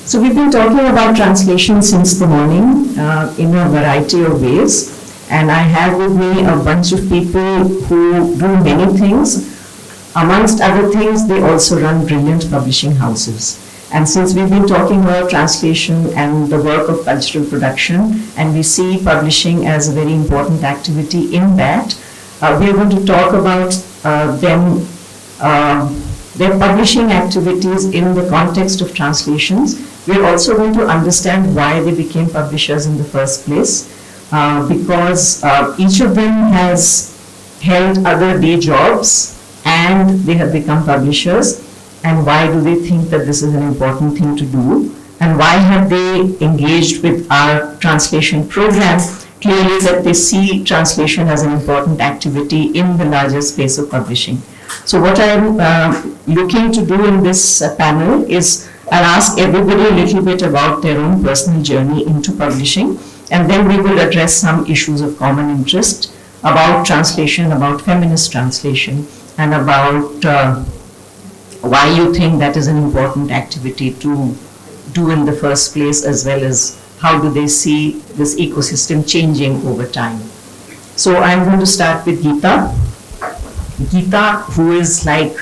So we've been talking about translation since the morning in a variety of ways, and I have with me a bunch of people who do many things. Amongst other things, they also run brilliant publishing houses. And since we've been talking about translation and the work of cultural production, and we see publishing as a very important activity in that, we are going to talk about their publishing activities in the context of translations. We're also going to understand why they became publishers in the first place, because each of them has held other day jobs and they have become publishers. And why do they think that this is an important thing to do? And why have they engaged with our translation program? Clearly that they see translation as an important activity in the larger space of publishing. So what I'm looking to do in this panel is I'll ask everybody a little bit about their own personal journey into publishing, and then we will address some issues of common interest about translation, about feminist translation, and about why you think that is an important activity to do in the first place, as well as how do they see this ecosystem changing over time. So I'm going to start with Geeta. Geeta, who is like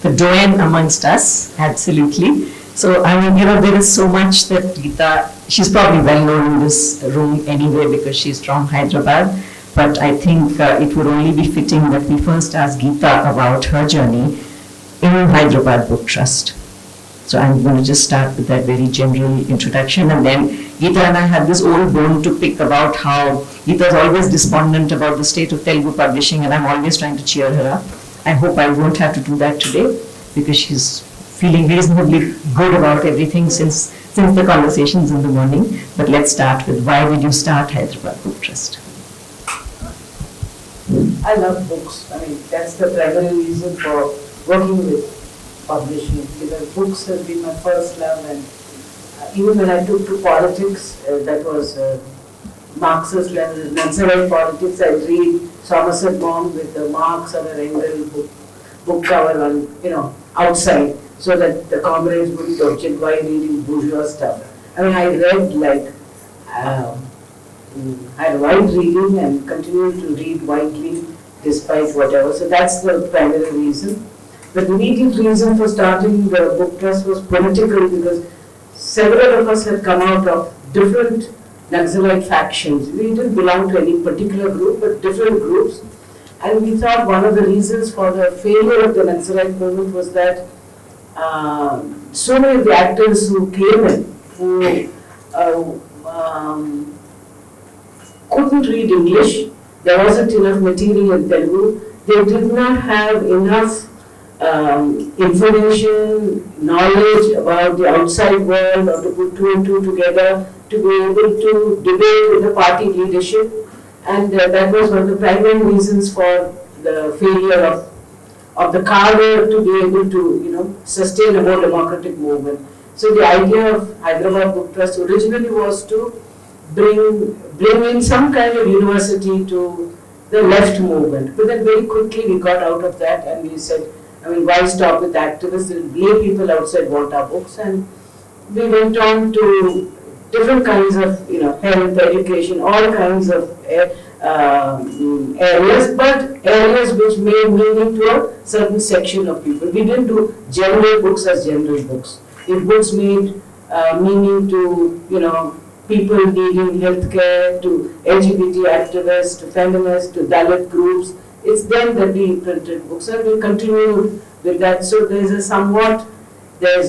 the doyen amongst us, absolutely. So I mean, there is so much that Geeta, she's probably well known in this room anyway because she's from Hyderabad, but I think it would only be fitting that we first ask Geeta about her journey in Hyderabad Book Trust. So I'm going to just start with that very general introduction, and then Geeta and I had this old bone to pick about how Geeta is always despondent about the state of Telugu publishing, and I'm always trying to cheer her up. I hope I won't have to do that today because she's feeling reasonably good about everything since the conversations in the morning. But let's start with, why did you start Hyderabad Book Trust? I love books. I mean, that's the primary reason for working with publishing, because books have been my first love, and even when I took to politics, that was Marxist level, Nazarite politics, I'd read Somerset Maugham with the Marx or the Engel book cover on, outside, so that the comrades wouldn't object why reading bourgeois stuff. I mean, I read I had wide reading and continued to read widely despite whatever. So that's the primary reason. The immediate reason for starting the book trust was political, because several of us had come out of different Naxalite factions. We didn't belong to any particular group, but different groups. And we thought one of the reasons for the failure of the Naxalite movement was that so many of the actors who came in, who couldn't read English, there wasn't enough material in Telugu, they did not have enough information, knowledge about the outside world, or to put two and two together to be able to debate with the party leadership. And that was one of the primary reasons for the failure of the cadre to be able to, sustain a more democratic movement. So the idea of Hyderabad Book Trust originally was to bring in some kind of university to the left movement. But then very quickly we got out of that, and we said, why stop with activists? The lay people outside want our books, and we went on to different kinds of, health, education, all kinds of areas, but areas which made meaning to a certain section of people. We didn't do general books as general books. If books made meaning to, people needing healthcare, to LGBT activists, to feminists, to Dalit groups, it's then that we printed books, and we continued with that. So there's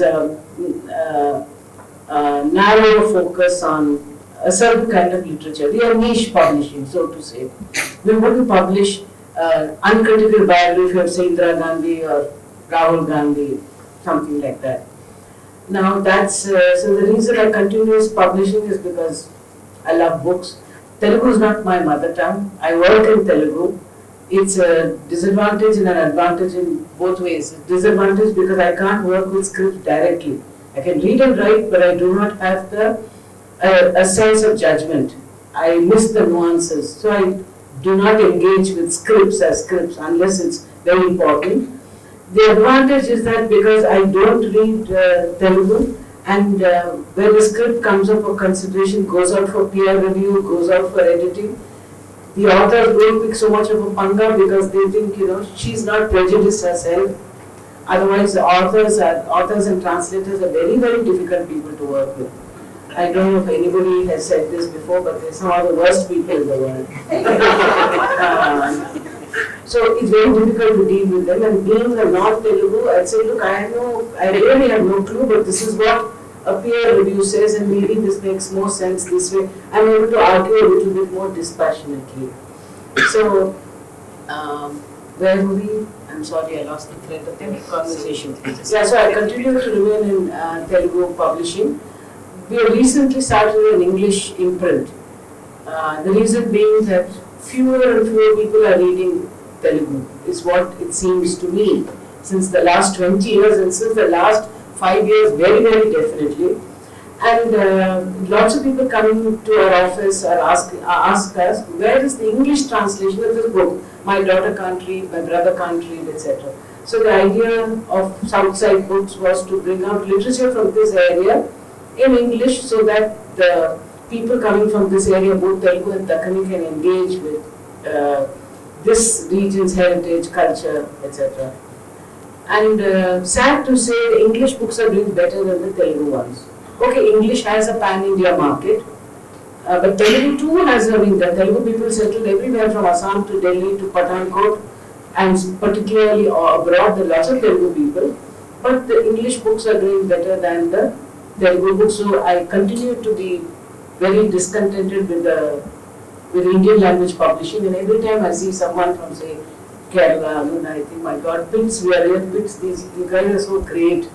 a narrow focus on a certain kind of literature. We are niche publishing, so to say. We wouldn't publish uncritical biography of say Indira Gandhi or Rahul Gandhi, something like that. Now that's, so the reason I continue publishing is because I love books. Telugu is not my mother tongue. I work in Telugu. It's a disadvantage and an advantage in both ways. Disadvantage because I can't work with scripts directly. I can read and write, but I do not have a sense of judgment. I miss the nuances. So I do not engage with scripts as scripts unless it's very important. The advantage is that because I don't read Telugu, And when the script comes up for consideration, goes out for peer review, goes out for editing, the authors don't pick so much of a panga because they think, she's not prejudiced herself. Otherwise, the authors and translators are very, very difficult people to work with. I don't know if anybody has said this before, but they're some of the worst people in the world. So it's very difficult to deal with them. And being a non-Telugu, I'd say, look, I really have no clue, but this is what a peer review says, and maybe this makes more sense this way. I'm able to argue a little bit more dispassionately. So, where were we? I'm sorry, I lost the thread of the conversation. Yeah, so I continue to remain in Telugu publishing. We have recently started an English imprint. The reason being that fewer and fewer people are reading Telugu, is what it seems to me. Since the last 20 years and since the last 5 years, very, very definitely. And lots of people coming to our office are ask us, where is the English translation of this book? My daughter can't read, my brother can't read, etc. So the idea of Southside Books was to bring out literature from this area in English so that the people coming from this area, both Telugu and Dakkani, can engage with this region's heritage, culture, etc. And sad to say, the English books are doing better than the Telugu ones. Okay, English has a pan-India market, but Telugu too has, the Telugu people settled everywhere from Assam to Delhi to Pathankot, and particularly abroad, there are lots of Telugu people, but the English books are doing better than the Telugu books. So I continue to be very discontented with Indian language publishing, and every time I see someone from, say, Kerala, I think, my God, Pits, we are here, Pits, these guys are so great.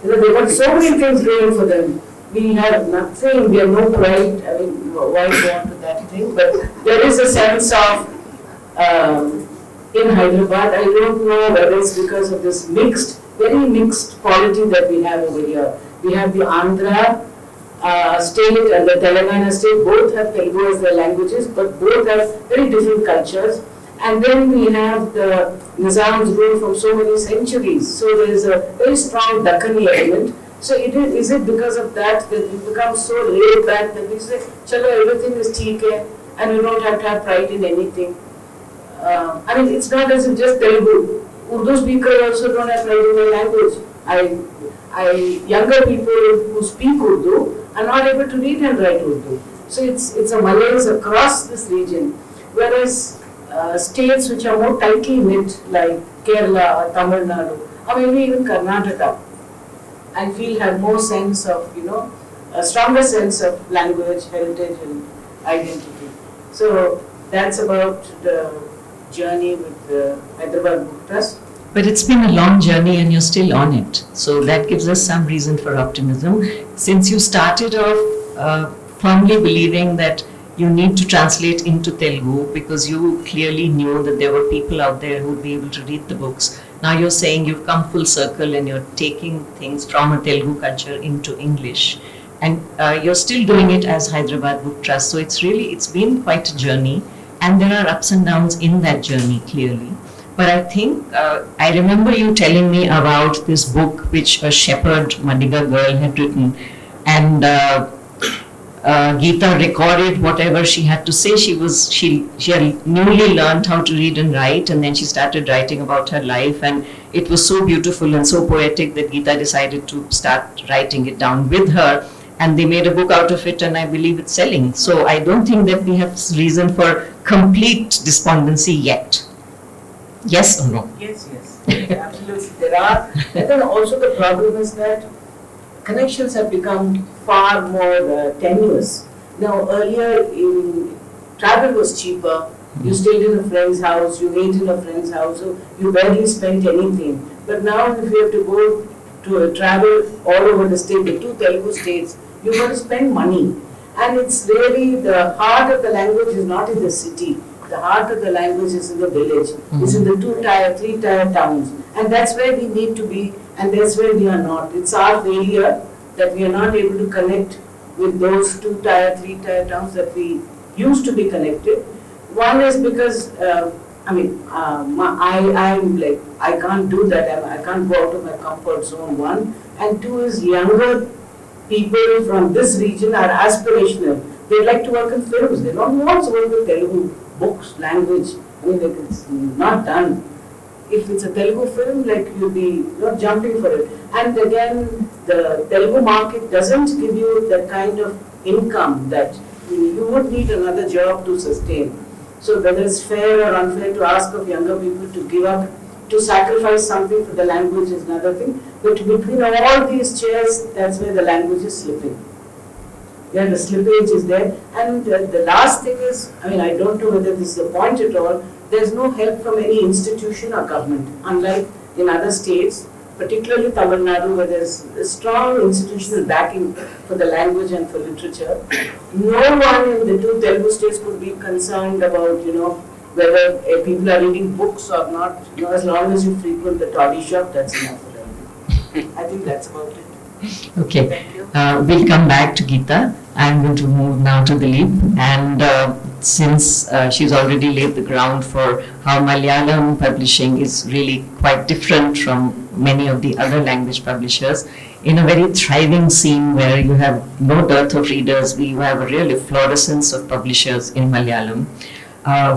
They've got so many things going for them. We have nothing, we have no pride. I mean, why go on to that thing? But there is a sense of, in Hyderabad, I don't know whether it's because of this very mixed quality that we have over here. We have the Andhra state and the Telangana state, both have Telugu as their languages, but both have very different cultures. And then we have the Nizam's rule from so many centuries. So there is a very strong Dakkani element. So is it because of that we become so laid back that we say, chalo, everything is theek hai, and we don't have to have pride in anything. I mean, it's not as if just Telugu. Urdu speakers also don't have pride in their language. Younger people who speak Urdu are not able to read and write Urdu. So it's a malaise across this region. Whereas states which are more tightly knit, like Kerala or Tamil Nadu, or maybe even Karnataka, I feel have more sense of, a stronger sense of language, heritage and identity. So that's about the journey with the Hyderabad Book Trust. But it's been a long journey and you're still on it. So that gives us some reason for optimism. Since you started off firmly believing that you need to translate into Telugu because you clearly knew that there were people out there who would be able to read the books. Now you're saying you've come full circle and you're taking things from a Telugu culture into English. And you're still doing it as Hyderabad Book Trust. So it's been quite a journey, and there are ups and downs in that journey, clearly. But I think, I remember you telling me about this book which a shepherd Madiga girl had written, and Geeta recorded whatever she had to say. She had newly learned how to read and write, and then she started writing about her life, and it was so beautiful and so poetic that Geeta decided to start writing it down with her, and they made a book out of it, and I believe it's selling. So I don't think that we have reason for complete despondency yet. Yes or no? Yes, absolutely. There are. And then also the problem is that connections have become far more tenuous. Now, earlier, travel was cheaper. You stayed in a friend's house, you ate in a friend's house, so you barely spent anything. But now, if you have to go to travel all over the state, the two Telugu states, you've got to spend money. And it's really the heart of the language is not in the city. The heart of the language is in the village. It's in the 2-tier, 3-tier towns. And that's where we need to be, and that's where we are not. It's our failure that we are not able to connect with those 2-tier, 3-tier towns that we used to be connected. One is because, I'm like, I can't do that. I can't go out of my comfort zone, one. And two is younger people from this region are aspirational. They'd like to work in films. They don't want to work with Telugu books, language. I mean, like, it's not done. If it's a Telugu film, like, you'll be not jumping for it. And again, the Telugu market doesn't give you the kind of income that you would need another job to sustain. So whether it's fair or unfair to ask of younger people to give up, to sacrifice something for the language is another thing. But between all these chairs, that's where the language is slipping. Yeah, the slippage is there. And the last thing is, I mean, I don't know whether this is the point at all, there's no help from any institution or government. Unlike in other states, particularly Tamil Nadu, where there's a strong institutional backing for the language and for literature. No one in the two Telugu states could be concerned about, whether people are reading books or not. As long as you frequent the toddy shop, that's enough for them. I think that's about it. Okay, Thank you. we'll come back to Geeta. I'm going to move now to Dilip, and since she's already laid the ground for how Malayalam publishing is really quite different from many of the other language publishers, in a very thriving scene where you have no dearth of readers, you have a real efflorescence of publishers in Malayalam.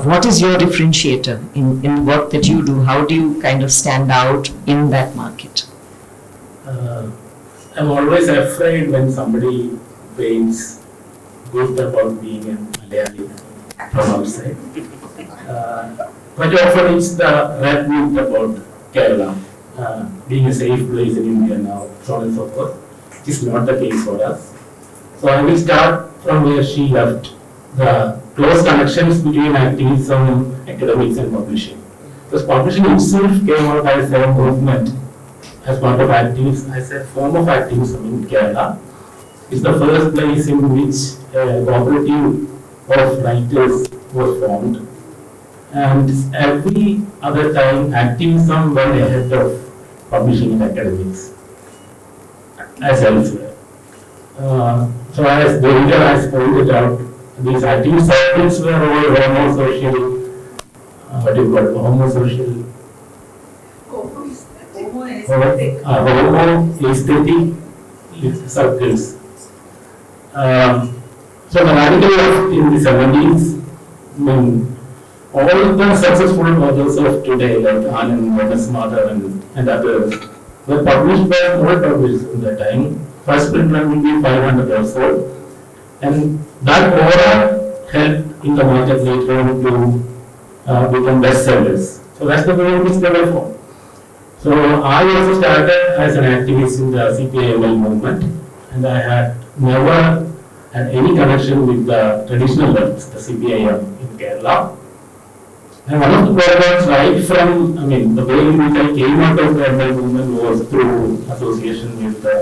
What is your differentiator in the work that you do? How do you kind of stand out in that market? I'm always afraid when somebody paints good about being a Malayali from outside. But often it's the red myth about Kerala being a safe place in India now, so on and so forth. It's not the case for us. So I will start from where she left, the close connections between activism, academics and publishing. Because publishing itself came out as a movement, as part of activism, as a form of activism in Kerala. It's the first place in which a cooperative of writers was formed. And every other time, activism went ahead of publishing and academics, as elsewhere. So as the reader has pointed out, these activist circles were all homo-social, homo-social, homo-aesthetic circles. So the radical left in the 70s, all the successful authors of today, like Anand, Venus Madhav and others, were published by small publishers at that time. First print run will be 500 or so. And that aura helped in the market later on to become bestsellers. So that's the way in which they were formed. So I also started as an activist in the CPIML movement, and I had never had any connection with the traditional left, the CPIM in Kerala. And one of the programs right from, the way in which I came out of the ML movement was through association with the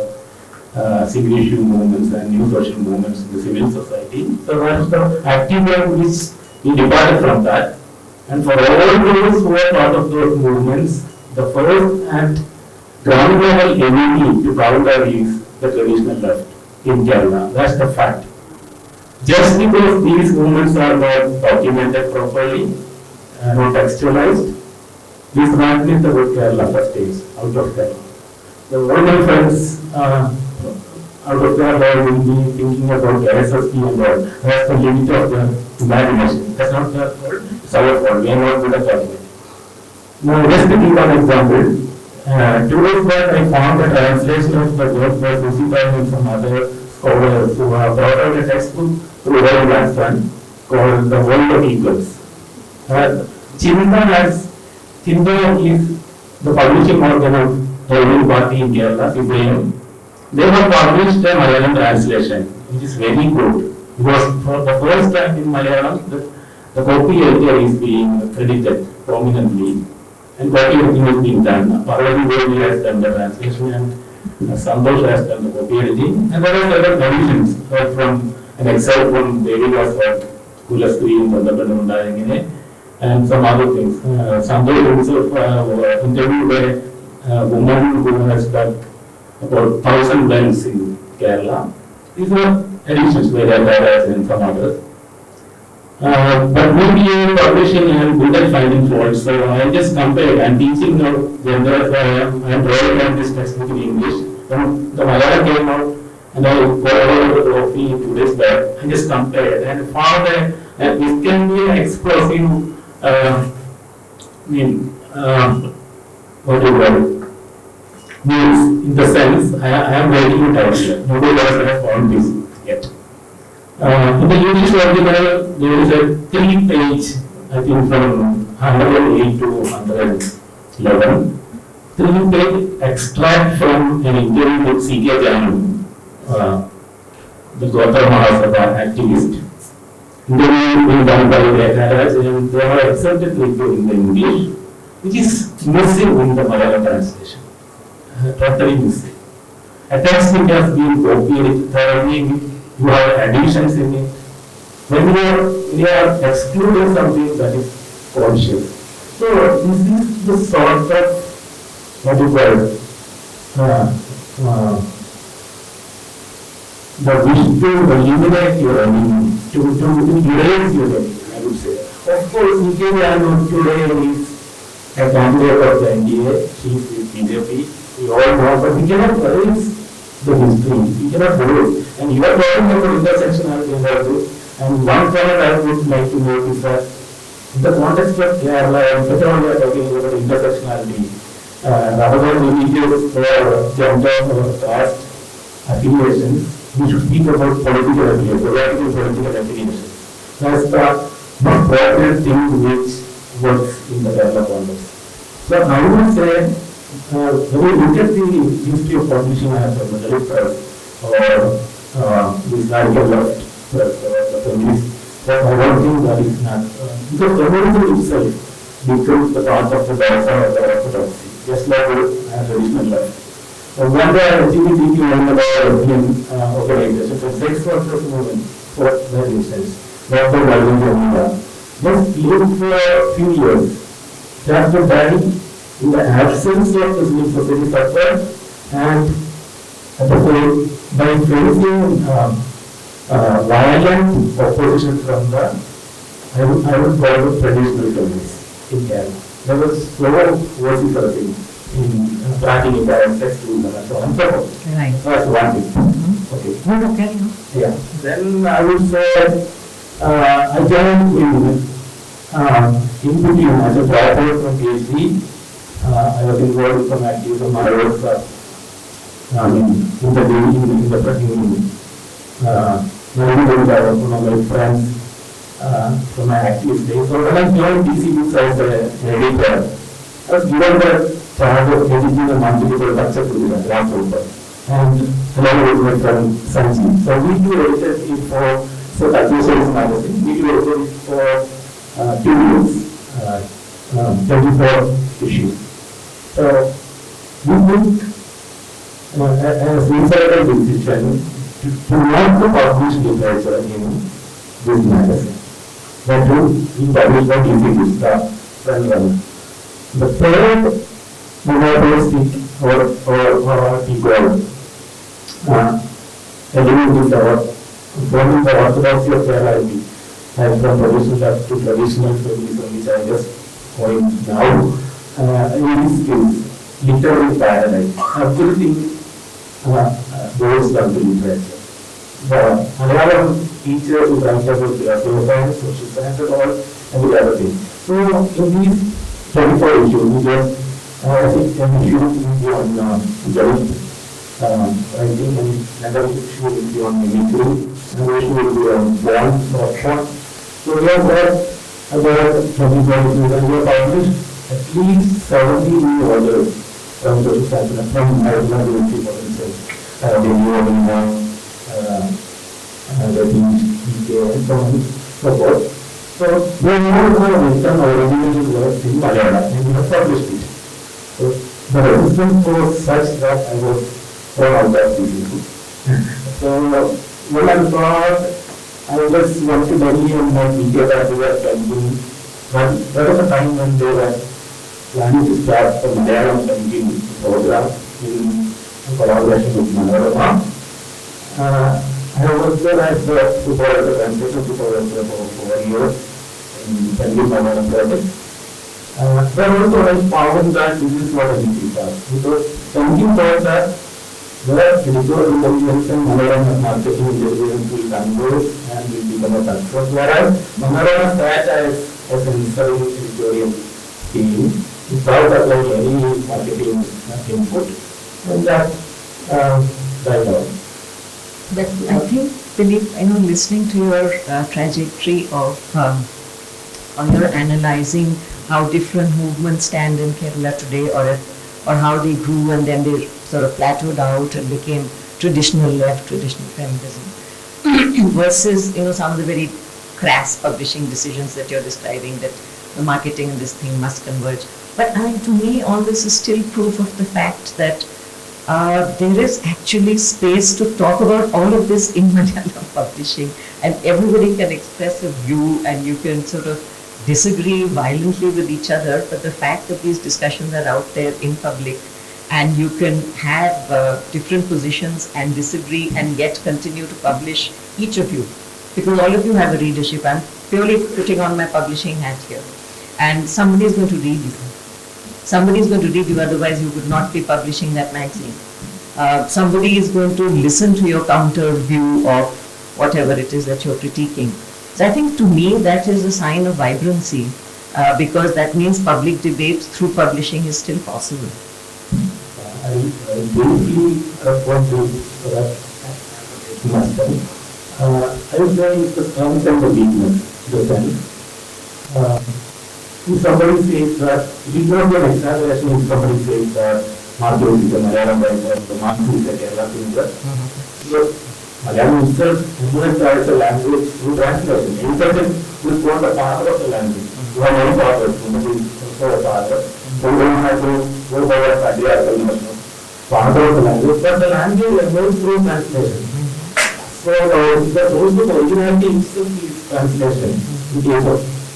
civil issue movements and new social movements in the civil society. So that's the active one which we departed from that. And for all those who are part of those movements, the first and ground level enemy to counter is the traditional left in Kerala. That's the fact. Just because these movements are not documented properly, not textualized, this not mean the word Kerala first stage out of Kerala. So all my friends out of Kerala will be thinking about SSP and all. That's the limit of the imagination. That's not their fault. It's our fault. We are not good at talking. Now let's take one example. 2 days back I found a translation of the work by Zubaan and some other scholars who have brought out a textbook through World Last Fund called The World of Equals. Chinda is the publishing organ of the ruling party in Kerala, CPIM. They have published a Malayalam translation, which is very good. Because for the first time in Malayalam, the copy editor is being credited prominently. And copy editing is being done. Parvati Devi has done the translation and Santosh has done the copy editing. And there are other traditions from an excerpt from Devidas or Kulasri and Vandapanamundayangine and some other things. Santosh himself interviewed a woman who has done about 1,000 wells in Kerala. These are editions where there are and some others. But maybe publishing and good at finding faults. So I just compared. I'm teaching now genders. I am writing this textbook in English. When the Malayalam came out, And I got over the copy 2 days back and just compared and found that this can be an explosive, what do you call it? News in the sense I am writing it out here. Nobody else has found this yet. In the English article, there is a 3-page, I think from 108 to 111, 3-page extract from an interview with C.K. Janam, the Gautam Mahasabha activist. Interview being done by the Academics, and they are accepted into in the English, which is missing in the Malayalam translation. Totally missing. A textbook has been copied thoroughly. You have additions in it. When you are excluding something that is conscious. So this is the sort of what you call the wish to eliminate your enemy, to erase your enemy, I would say. Of course, C.K. Janam today is a candidate of the NDA. She is with BJP. We all know, but we cannot erase the history. We cannot do it. And you are talking about intersectionality in that. And one point I would like to note is that in the context of Kerala, and especially we are talking about intersectionality, rather than images or gender or caste affiliations, we should speak about political affiliation, political affiliation. That's the most important thing which works in the Kerala context. So I would say, when we look at the history of publishing as a Dalit press or this radical left press or the feminist, I don't think that is not, because feminism itself becomes the part of the data or the orthodoxy, just like a traditional left. When the LGBTQ and the organizations and sex workers movement for that instance, not the violence of India, just lived for a few years. They have to die in the absence of the civil society structure and by facing violent opposition from the, I would call it traditional feminists in Kerala. There was slow vociferation in planting in the sex movement and so on and so forth. Right. That's one thing. Okay. Okay. Yeah. Then I would say I joined in between as a graduate from PhD. I was involved with some activism. I was in one of my friends from my activist days. So when I joined DC Books as an editor, I was given the charge of editing a monthly production to the last paper. And along with my friend Sanjeev. So we two edited it for Associates magazine. We two edited it for 2 years, 24 issues. So we took as insider decision to not to publish literature in this magazine. But we published what easy to start from them. The third monopolistic or equal element is our from the orthodoxy of reality and from traditional left to traditional feminism, which I just point now. In this case, literary paradigm, everything goes down to literature. Another teacher who writes about philosophy science, social science and all, and the other thing. So in these 24 issues, we just I think an issue will be on Dalit writing, and another issue will be on Inkling, another issue will be on bond or short. So we have got about 20 issues, and we have published at least 70 new orders from social science and from Ireland University, for instance, the new order the PK and so on and so forth. So we have written original works in Malayalam and we have published it. So the resistance was such that I was thrown out of these issues. So when I thought I just went to Delhi and my PK that we were camping, there was a time when they were planning to start the Malayalam camping program in collaboration with Manorama. I was there as the supervisor, translation supervisor for 4 years in Delhi Malayalam project. But also I found that this is not an easy task, because thinking about that where digital intelligence and Manorama marketing intelligence will converge and will become a success. Whereas Manorama sat as an editorial team without applying any marketing input, and that died out. But I think, Philip, listening to your trajectory of or you're analyzing how different movements stand in Kerala today, or how they grew and then they sort of plateaued out and became traditional left, traditional feminism, versus some of the very crass publishing decisions that you're describing, that the marketing and this thing must converge. But to me, all this is still proof of the fact that there is actually space to talk about all of this in Malayalam publishing, and everybody can express a view and you can sort of disagree violently with each other, but the fact that these discussions are out there in public and you can have different positions and disagree and yet continue to publish, each of you, because all of you have a readership. I'm purely putting on my publishing hat here, and somebody is going to read you. Somebody is going to read you, otherwise you would not be publishing that magazine. Somebody is going to listen to your counter view of whatever it is that you're critiquing. So I think to me that is a sign of vibrancy, because that means public debate through publishing is still possible. I briefly respond to that question. I would say it's the strength and the weakness, the sense. If somebody says that, it is not an exaggeration if somebody says that Margaret is a Malayalam writer, the Margaret is a Kerala thinker. Because Malayalam itself influenced as a language through translation. In fact, it was called a father of the language. You have many fathers, Mumbai is also a father. So we don't have to go by a father of the language, but the language emerged through translation. So the source of originality itself is translation.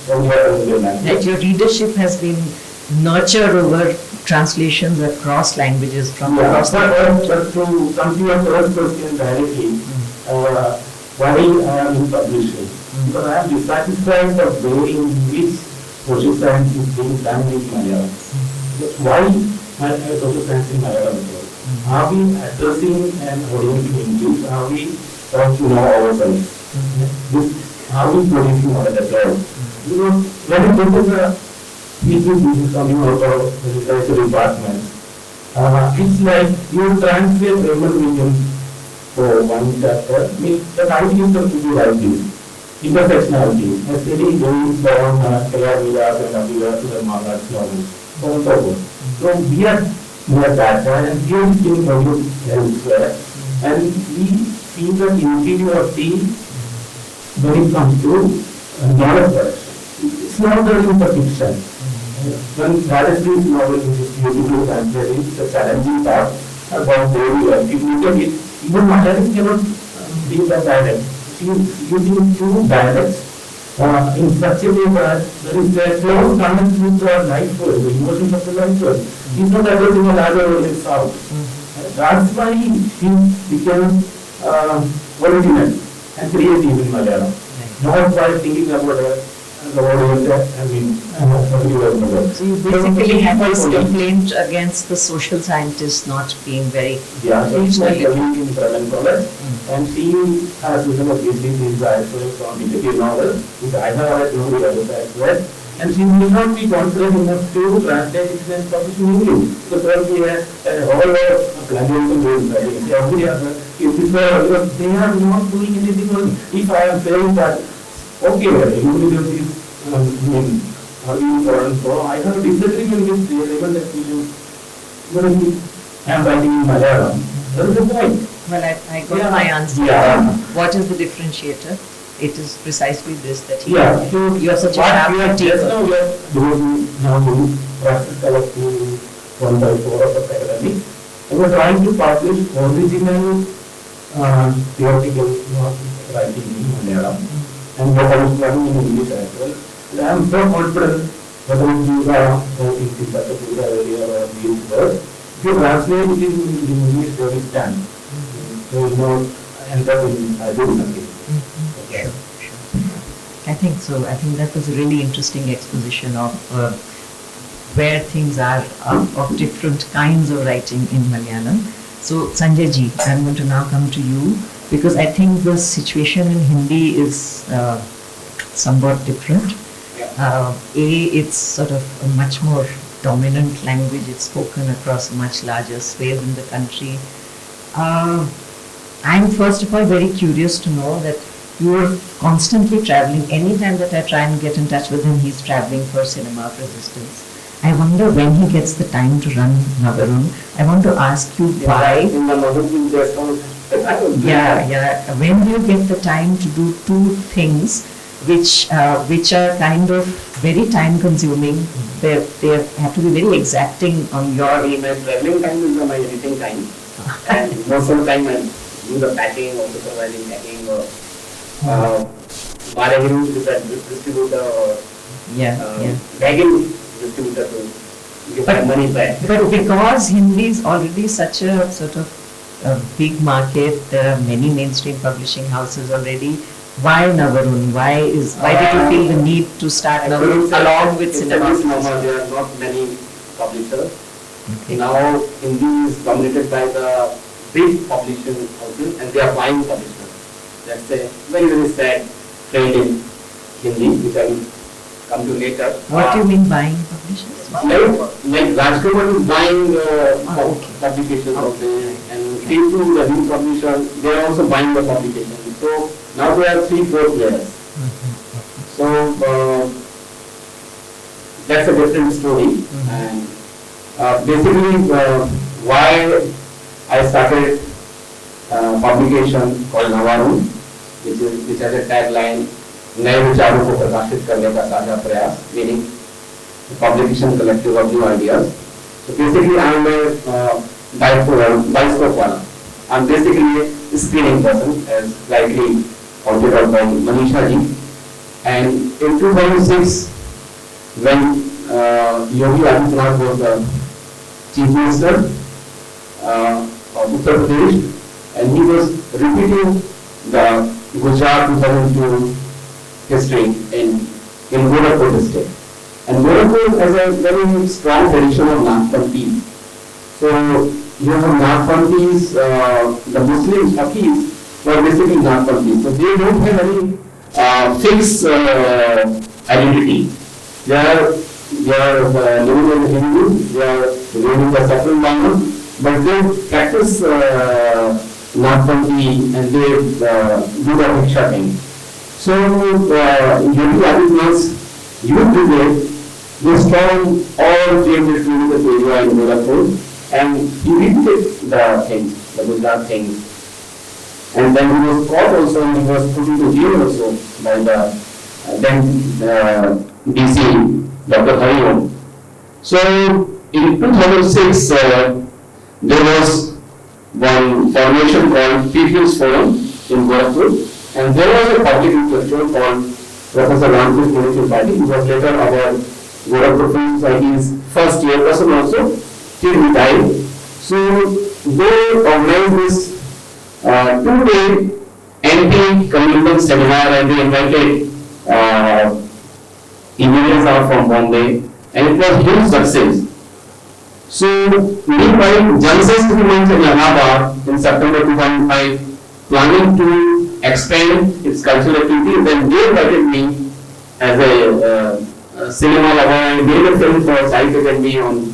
That your readership has been nurtured over translations across languages from across the world. But to come to your first question directly, why I am in publishing? Because I am dissatisfied of the way in which social science is being done in Malayalam. Why social science in Malayalam? Are we addressing an audience in English? Are we trying to know ourselves? Are we producing model at all? When you go to the PKF coming out of the literature department, it's like you transfer Raymond Williams for one chapter. The title is to be like this: intersectionality. A study going from Kaya Vilas and Avila to the Margaret's novels, so on and so forth. So we are that, and we are seeing values elsewhere, and we see the inferiority when it comes to knowledge production. It's not only for fiction. When Gadastri's novel is beautiful translated, it's a challenging part about daily life. If you look at it, even Malayalam cannot be the dialect. Using two dialects in such a way that there is a close connection with the life world, the emotions of the life world. He's not addressing a ladder or in south. That's why he became original and creative in Malayalam. Not by thinking about so you basically have this complaint against the social scientists not being very regionally in Berlin College, and she has written a PhD in from detective novel, which I have nobody else read, and she may not be confident enough to translate it and publish in English. So probably a whole lot of plagiarism is writing. They are not doing anything. If I am saying that, okay, English is I have a disagreement with the level that I am writing in Malayalam. That is the point. Well, I got my answer. Yeah. What is the differentiator? It is precisely this, that you are such a sharp critical. Now we are doing practical of 1/4 of the academic. We are trying to publish original theoretical writing in Malayalam, and what I was learning in English as well. I am so confident whether you are in such a good area or these words. If you translate it in English, they will stand. So you know, and that will do something. Sure. I think so. I think that was a really interesting exposition of where things are of different kinds of writing in Malayalam. So Sanjay ji, I'm going to now come to you because I think the situation in Hindi is somewhat different. It's sort of a much more dominant language. It's spoken across a much larger swathe in the country. I'm first of all very curious to know that you're constantly traveling. Anytime that I try and get in touch with him, he's traveling for Cinema of Resistance. I wonder when he gets the time to run Navarun. I want to ask you why. In the Navarun, there's no. Yeah. When do you get the time to do two things which are kind of very time consuming? They have to be very exacting on your. My traveling time is my editing time, and most of the time I do the packing or supervising packing or bargaining with the distributor or begging distributor to give my money back. But because Hindi is already such a sort of a big market, there are many mainstream publishing houses already. Why Navarun? Why did you feel the need to start Navarun along with Cinema? There are not many publishers. Okay. Now Hindi is dominated by the big publishing houses and they are buying publishers. That's a very, very sad trend in Hindi, which I will come to later. What do you mean buying publishers? Like Rajkumar is buying publications of them, and T2, the new publisher, they are also buying the publications. So now there are 3-4 players. So that's a different story. And basically, why I started publication called Navarun, which has a tagline, नए विचारों को प्रकाशित करने का साझा प्रयास, meaning the publication collective of new ideas. So basically, I am a bioscope wala. I am basically a screening person, as likely pointed out by Manisha ji. And in 2006, when Yogi Adityanath was the chief minister of Uttar Pradesh, and he was repeating the Gujarat 2002 history in Gorakhpur district. And Gorakhpur has a very strong tradition of Nagpantis. So you have Nagpantis, the Muslim Fakis were basically Nagpantis. So they don't have any fixed identity. They are living in Hindu, they are living in the secular manner, but they practice Nagpanti and they do the Bhiksha thing. So, Yogi Adityanath's youth brigade, they stormed all trade distributed area in Gorakhpur and he repeated the things, the Gujarat things. And then he was caught also and he was put into jail also by the then DC, Dr. Hariom. So, in 2006, there was one formation called People's Forum in Gorakhpur. And there was a public intellectual called Professor Ramkrishna Municipal Party, who was later our Gorakhpur Film Society's first year person also, till he died. So they organized this 2-day anti-communal seminar and they invited engineers from Bombay and it was huge success. So meanwhile, Jansen Movement in Allahabad in September 2005 planning to expand its cultural activity, then they invited me as a cinema lover. I made a film for Sai Academy on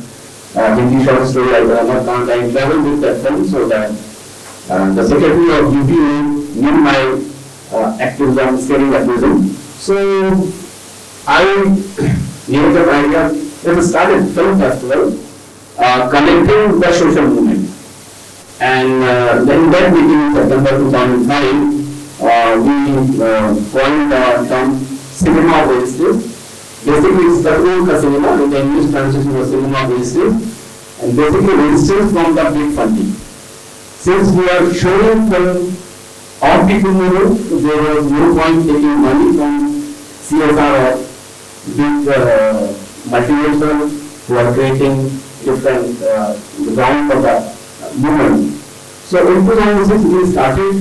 Hindi short story like Amarkant. I traveled with that film so that the secretary of UP knew my activism, scaling activism. So I gave that idea. Then we started film festival connecting the social movement. And then that meeting in September 2005, we coined the term cinema wastage. Basically, it's the role of cinema in the English translation of cinema wastage, and basically wastage from the big funding. Since we are showing film of people movement, there was no point taking money from CSR of big multinationals who are creating different ground for the movement. So in 2006 we started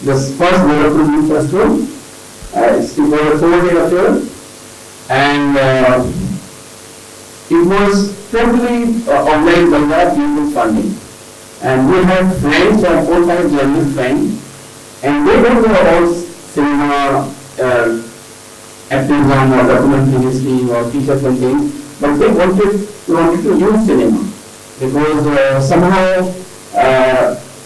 this first Gorakhpur Youth Festival. It was a 4-day affair and it was totally organized by the people funding. And we have friends, 4 5 journalist friends, and they don't know about cinema, activism or documentary history or feature filming, but they wanted to use cinema because somehow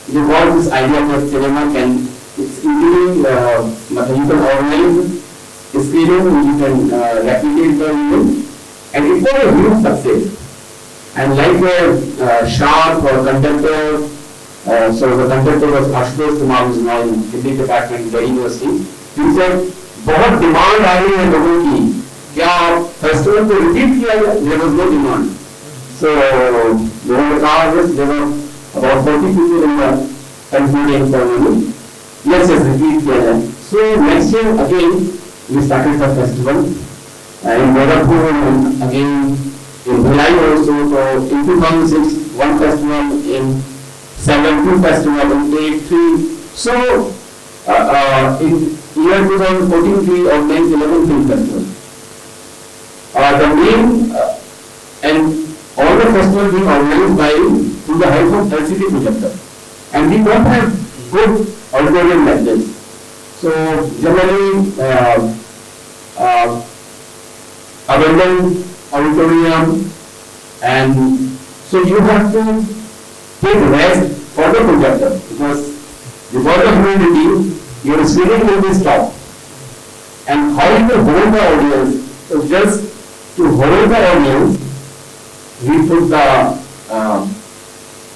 they got this idea that cinema can, it's easily, you can organize screening, you can replicate the event, and it was a huge success. And like a sharp or conductor, so the conductor was Ashutosh Kumar, who is now in Hindi department, Delhi University. He said, बहुत demand आ रही है लोगों की, क्या festival को repeat किया जाए? There was no demand. So लोगों ने कहा there were about 40 people in the concluding ceremony. Yes, repeat किया जाए. So next year again we started the festival in Bharatpur and again in Bhilai also. So in 2006 one festival, in 7 2 festival, in 8 3. So in year 2014 we organized 11 film festivals. The main and all the festivals being organized by to the help of LCD projector, and we don't have good auditorium like this. So generally abandoned auditorium, and so you have to take rest for the projector because of humidity your screening will be stopped. And how you will hold the audience? So just to hold the audience, we put the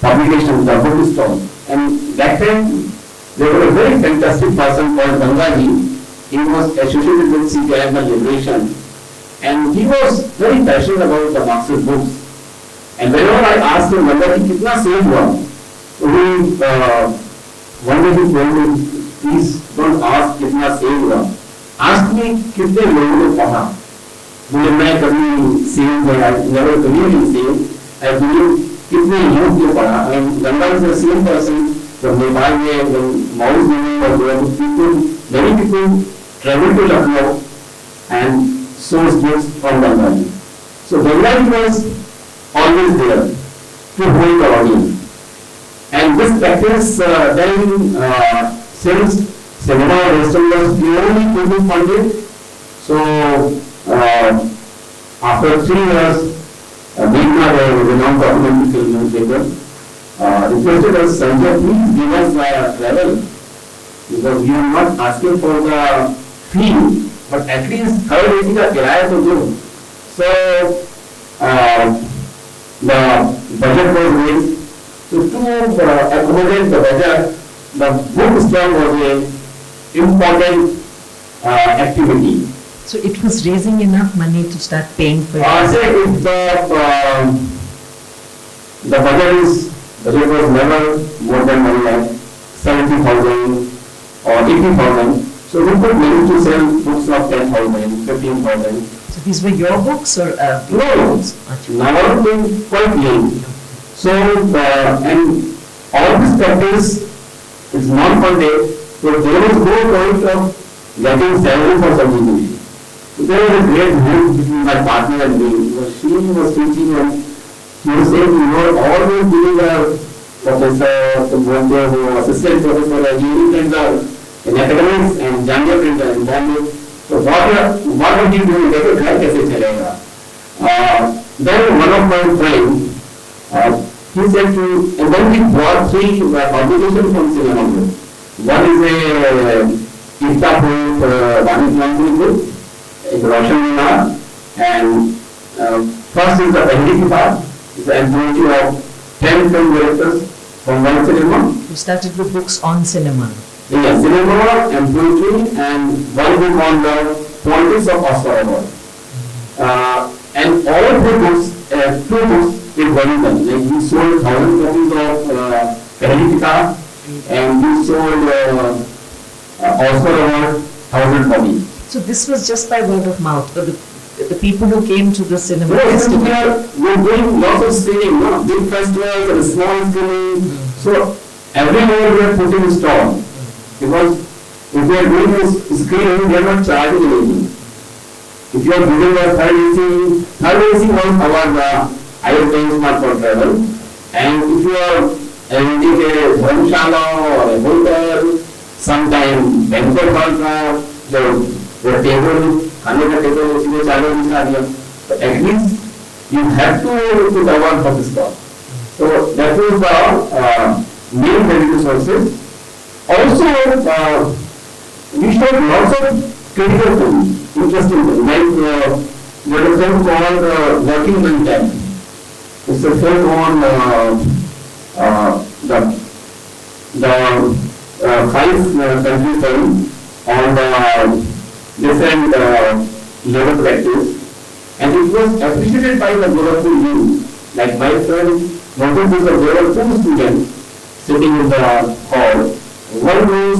publication, the book stall. And that time there was a very fantastic person called Gangaji. He was associated with CPI Liberation, and he was very passionate about the Marxist books. And whenever I asked him, Gangaji, kitna sale hua? So he one day he told me, please don't ask कितना cell हुआ, ask me कितने लोगों ने पढ़ा. मुझे मैं कभी cell में never believe in sale. I believe कितने लोग ने पढ़ा. And Ganga is the same person from Nepal में when Mao's movement was there, people, many people traveled to Lucknow and sourced books from Gangaji. So Gangaji was always there to hold the audience. And this practice then since cinema restaurant was purely people funded, so after 3 years, Meghna, the renowned documentary film newspaper, requested us, Sanjay, please give us travel, because we are not asking for the fee, but at least third AC का किराया तो दो. So the budget was raised. So to accommodate the budget, the book stall was an important activity. So it was raising enough money to start paying for it. Say if the budget was never more than 1 lakh, 70,000 or 80,000. So we could manage to sell books of 10,000, 15,000. So these were your books or? No, now they quite young. So and all this practice is non-funded. So there was no point of getting salary for something. There was a great group between my partner and me. She was teaching and she was saying, you are always giving a professor, assistant professor, engineering center in academics and Jamia printer in Bombay. So what are you doing? Then one of my friends, he said to, and then we brought 3 publications from cinema. One is a Ikta book, one is Inkling book, it's Roshan Minar, and first is the Pehli Kitab, it's the anthology of 10 film directors from one cinema. You started with books on cinema. Yeah, cinema and poetry, and one book on the politics of Oscar Award. And all 3 books, 2 books is very well. Like we sold 1,000 copies of Pehli Kitab, and we sold Oscar Award 1,000 copies. So this was just by word of mouth, but the people who came to the cinema festival. We are doing lots of screening, no? Big festivals and small screening. So everywhere we are putting stall. Because if we are doing this screening, we are not charging anything. If you are giving a third AC was our higher benchmark for travel. And if you are and a Dharamshala or a hotel, sometime banquet hall का जो table, खाने का table उसी को चालू दिखा दिया, but at least you have to put a word for this call. So that is the main revenue sources. Also, we showed lots of critical things, interesting things, like there is a film called Working Mentality. It's a film on the five country film on the different level practice, and it was appreciated by the Gorakhpur youth. Like my friend, noticed is that there were two students sitting in the hall. One knows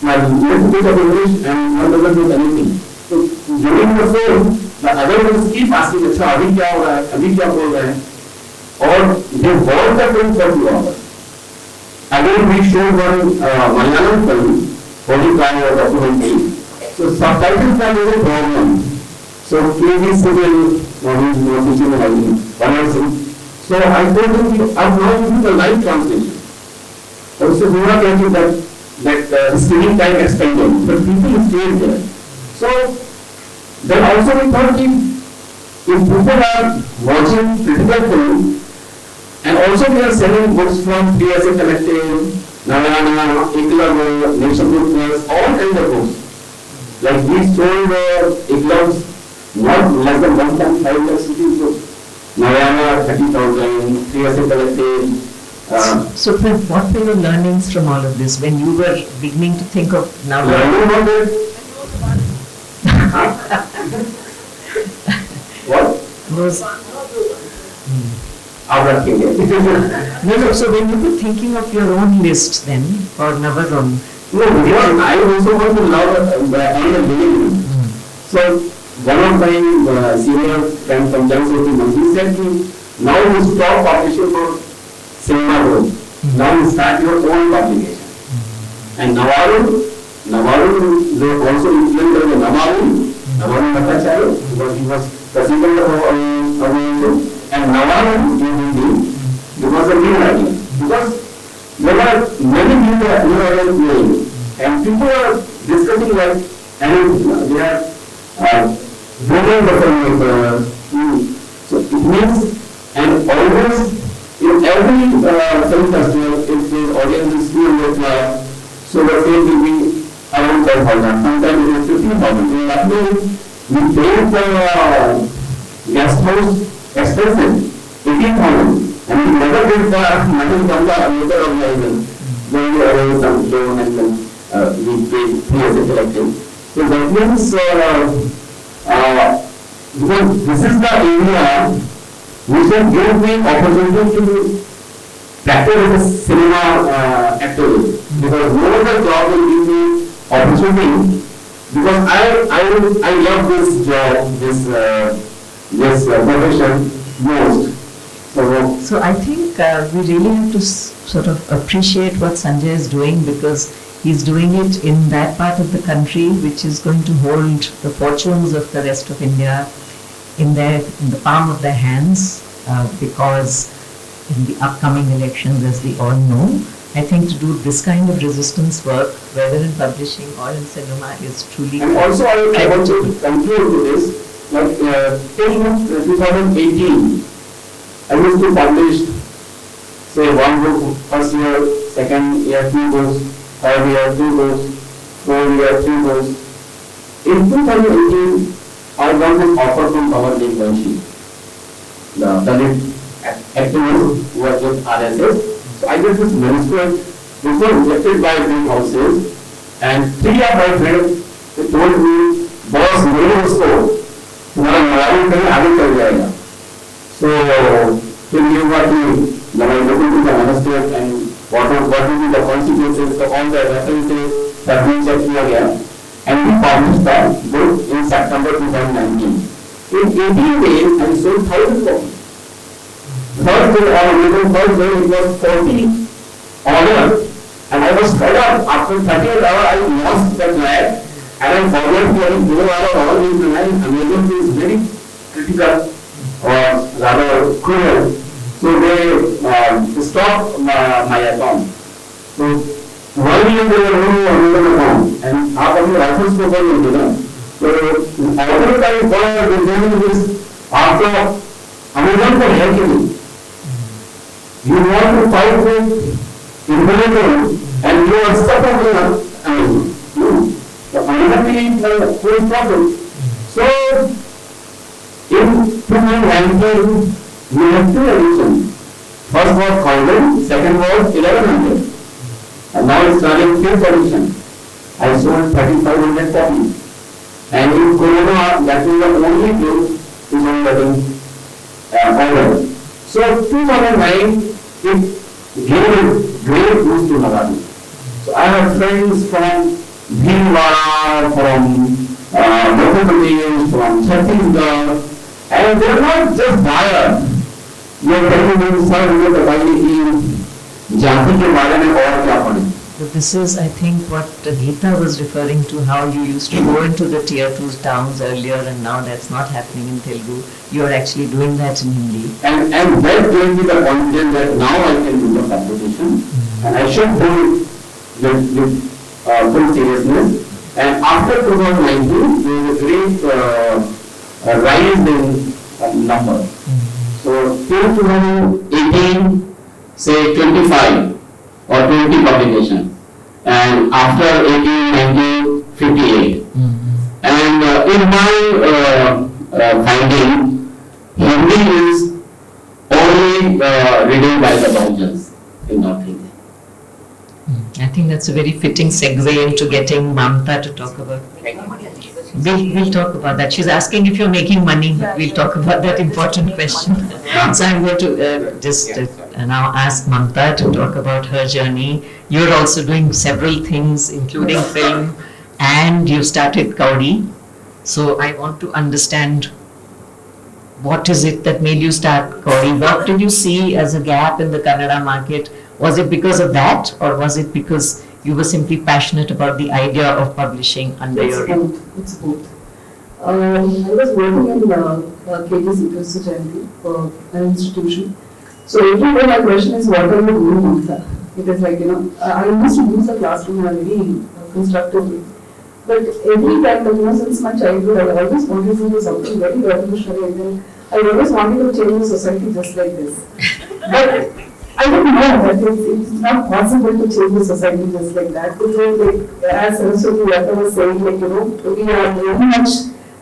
a little bit of English and one doesn't know anything. So during the film, the other ones keep asking, अच्छा अभी क्या हो रहा है, अभी क्या बोल रहे हैं, और they watch the film for 2 hours. Again, we showed one Malayalam film, Holy Fire documentary. So subtitles are a problem. So previous serial, not teaching Malayalam, one or two. So I told him, I'm now using the live translation. Also, we are getting that screen time expanded, but people stayed there. So then also we thought if people are watching critical film, and also we are selling books from PSA Collective, Narayana, Inkling, Nation Book, all kinds of books. Like we sold Inklings not less than 1.5 lakh cities books. Narayana 30,000, PSA Collective. So Fred, what were your learnings from all of this when you were beginning to think of now? Learning about it. What? Was Our opinion. no, so when you were thinking of your own list then for Navaram, No, because I also want to love on the beginning. So one of my senior friends from Jamshedpur, he said to me, now you stop publishing for cinema books. Now you start your own publication. And Navaru, they also influenced the Navaru Bhattacharya, because he was president of and Navaru because of new idea. Because there are many new ideas playing, and people are discussing like, and they are bringing the so it means, and always in every film festival, if the audience is 200 so the fare will be around 10,000, sometimes it is 15,000. In that way, we pay for guest house expenses, 18,000. And we never did the money from the other organization. Then we arrange some loan and then we pay PSA Collective. So that means, because this is the area which can give me opportunity to practice as a cinema actor. Because no other job will give me opportunity. Because I love this job, this profession most. So I think we really have to sort of appreciate what Sanjay is doing, because he's doing it in that part of the country which is going to hold the fortunes of the rest of India in the palm of their hands, because in the upcoming elections, as we all know, I think to do this kind of resistance work, whether in publishing or in cinema, is truly. And also I want to conclude with this, like till 2018, I used to publish, say, one book first year, second year, 2 books, third year, 2 books, 4th year, 3 books. In 2018, I got an offer from Power Banshi, the Dalit activist who was with RSS. So I did this manuscript, which was rejected by big houses, and 3 of my friends they told me, boss, मेरे उसको तुम्हारा मराठी कहीं आगे चल जाएगा. So, till you got when I look into the manuscript and what will be the consequences, so all the references have been checked here, and we published the book in September 2019. In 18 days, I sold 1,000 copies. First day, it was 40 orders, and I was fed up. After 30 hours, I lost that lab, and I forgot to all these lines. Amazon is very critical or rather cruel. So they stopped my account. So 1 year they were running another account, and after the office proposal into them. So every time for this after another for helping. You want to fight with implementation and you are stuck on the another thing is the full problem. So in 2019 we have two editions. First was 1000, second was 1100. And now it's running 5th edition. I sold 3500 copies. And in Corona, that is the only book which is getting ordered. So 2009, it gave a great boost to Marathi. So I have friends from Bhilwara, from Madhya Pradesh, from Chhattisgarh, and they are not just buyers. ये कहते हैं sir मुझे बताइए कि जाति के बारे में और क्या पढ़ें. So this is, I think, what Geeta was referring to, how you used to go into the tier 2 towns earlier and now that's not happening in Telugu. You are actually doing that in Hindi. And that gave me the confidence that now I can do the competition and I should do it with full seriousness. And after 2019, there is a great rise in number. So till 2018, say 25 or 20 publication, and after 18, 19, 58. And in my finding, Hindi is only reading by the Bahujans in North India. I think that's a very fitting segue into getting Mamta to talk about. We'll talk about that. She's asking if you're making money. We'll talk about that important question. So I'm going to just now ask Mamta to talk about her journey. You're also doing several things, including film, and you started Kaudi. So I want to understand, what is it that made you start Kaudi? What did you see as a gap in the Kannada market? Was it because of that, or was it because you were simply passionate about the idea of publishing under your... It's both. I was working in KGC Christianity for an institution. So every day my question is, what are you doing, Mamta? It is like, I used to use the classroom in a very constructive way. But every time, since my childhood, I always wanted to do something very revolutionary. And I always wanted to change the society just like this. But I don't know that it's not possible to change the society just like that. Because as Saraswati Lata was saying, we are very much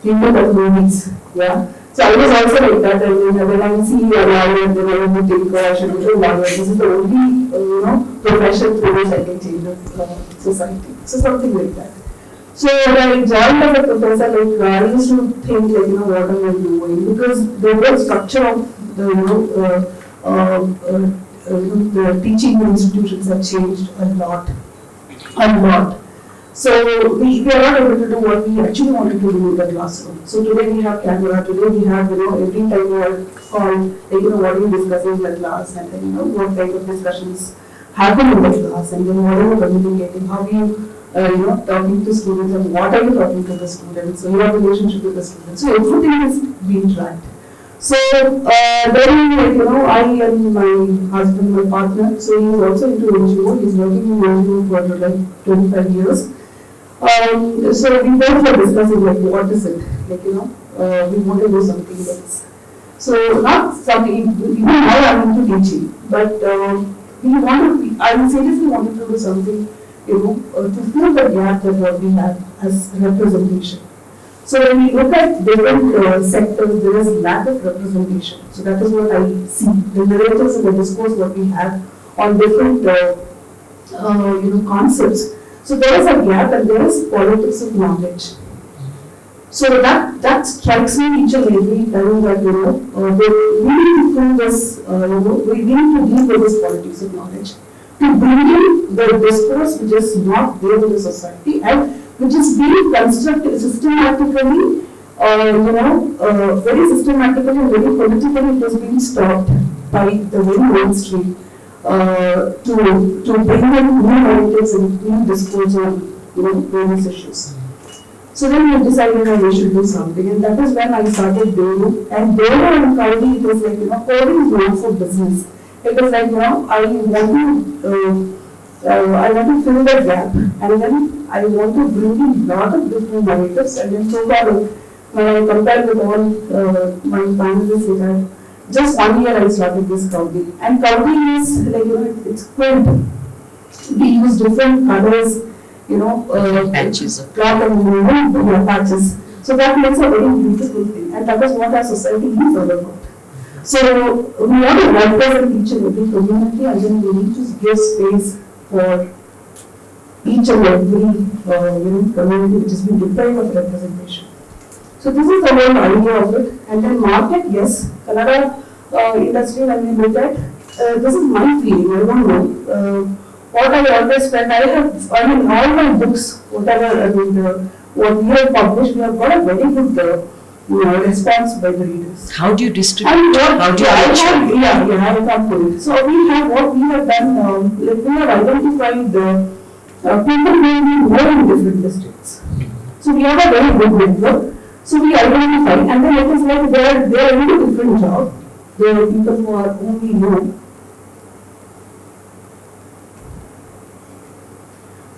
people of movies. Yeah. So I was also like that. When I see a lawyer, then I will take I should be a lawyer. This is the only profession through which I can change the society. So something like that. So when I joined as a professor, I used to think what am I doing? Because the whole structure of the teaching institutions have changed a lot. So we are not able to do what we actually wanted to do in the classroom. So today we have camera, today we have, every time we are called, what are you discussing in the class, and then, what kind of discussions happen in the class, and then what are you communicating, how are you, talking to students, and what are you talking to the students, so your relationship with the students. So everything is being tracked. So then, I and my husband, my partner, so he is also into NGO. He's working in NGO for like 25 years. So we both were discussing what is it? We want to do something else. So not something, now I'm into teaching, but I seriously wanted to do something, to fill the gap that what we have as representation. So when we look at different sectors, there is lack of representation. So that is what I see. The narratives and the discourse what we have on different concepts. So there is a gap, and there is politics of knowledge. So that strikes me each and every time that we need to prove this. We need to deal with this politics of knowledge to bring in the discourse which is not there in the society and which is being constructed systematically, very systematically and very politically. It is being stopped by the very mainstream to bring in new narratives and new discourse on various issues. So then we decided that we should do something, and that is when I started doing it. And there in Kaudi, it was coding is not for business. It was like, I want to fill that gap, and then I want to bring in lot of different narratives, and then so far, when I compare with all my panelists here, just 1 year I started this Kaudi, and Kaudi is like, it's quaint. We use different colors, Patches of cloth and patches. So that makes a very beautiful thing, and that is what our society is all about. So we want to represent each and every community, and then we need to give space for each and every community which has been deprived of representation. So this is the whole idea of it. And then market, yes, Kannada industry when we look at, this is my feeling, I don't know. What I always felt, all my books, whatever, what we have published, we have got a very good response by the readers. How do you distribute? And How do you reach? I can't put it. So we have done, we have identified people who live more in different districts. So we have a very good network. So we identify, and then it is like they are in a different job. There are people whom we know.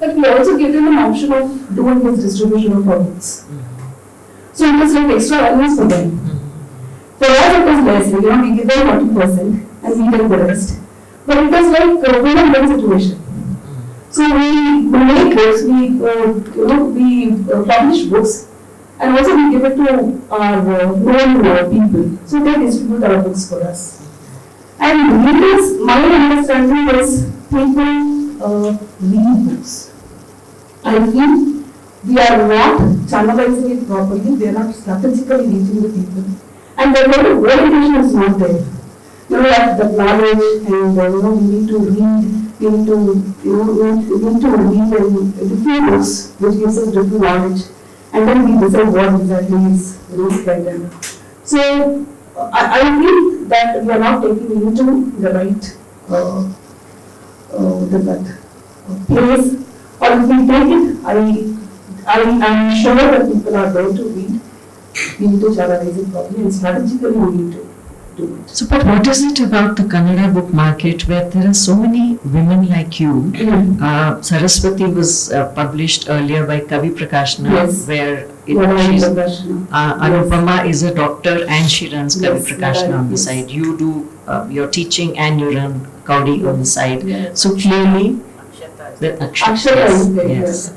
But we also give them an option of doing this distribution of products. So it is like extra earnings for them. For us it is less, we give them 40% and we take the rest. But it is like a win-win situation. So we make books, we publish books, and also we give it to our known people. So they distribute our books for us. And readers, my understanding is people read books. I feel we are not channelizing it properly, we are not strategically reaching the people. And the orientation is not there. The knowledge, and we need to read, we need to read and different books which gives us different knowledge, and then we decide what exactly is spread. So I feel that we are not taking into the right place, or if we take it, I am sure that people are going to read. We need to channelize it properly, and strategically we need to do it. So, but what is it about the Kannada book market where there are so many women like you? Saraswati was published earlier by Kavi Prakashna, Yes. where Yes. Anupama is a doctor and she runs Kavi Yes, Prakashna on the yes. side. You do your teaching and you run Kaudi on the side. Yes. So clearly, Akshata is the Akshata yes, is there, yes.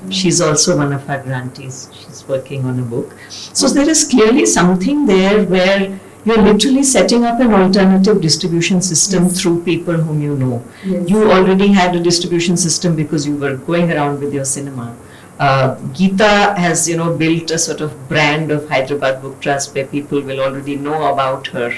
She's also one of our grantees. She's working on a book. So there is clearly something there where you're literally setting up an alternative distribution system Yes. through people whom you know. Yes. You already had a distribution system because you were going around with your cinema. Geeta has, built a sort of brand of Hyderabad Book Trust where people will already know about her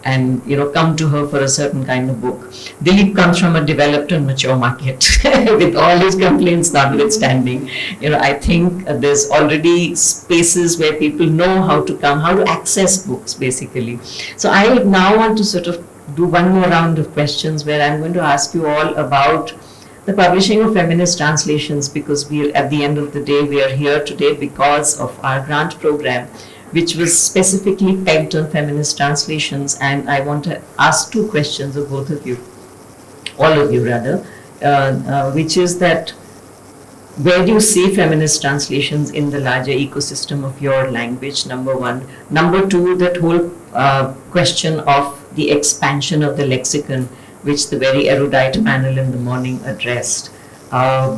and, come to her for a certain kind of book. Dilip comes from a developed and mature market with all his complaints notwithstanding. I think there's already spaces where people know how to come, how to access books basically. So I now want to sort of do one more round of questions where I'm going to ask you all about the publishing of feminist translations, because at the end of the day, we are here today because of our grant program, which was specifically pegged on feminist translations. And I want to ask two questions of both of you, all of you rather, which is that where do you see feminist translations in the larger ecosystem of your language, number one. Number two, that whole question of the expansion of the lexicon, which the very erudite panel in the morning addressed. I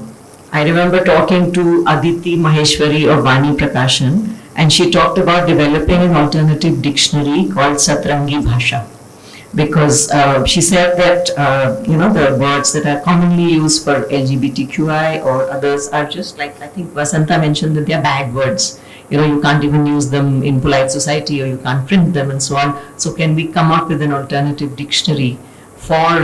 remember talking to Aditi Maheshwari of Vani Prakashan, and she talked about developing an alternative dictionary called Satrangi Bhasha, because she said that the words that are commonly used for LGBTQI or others are just like, I think Vasanta mentioned that they are bad words. You can't even use them in polite society, or you can't print them and so on. So can we come up with an alternative dictionary for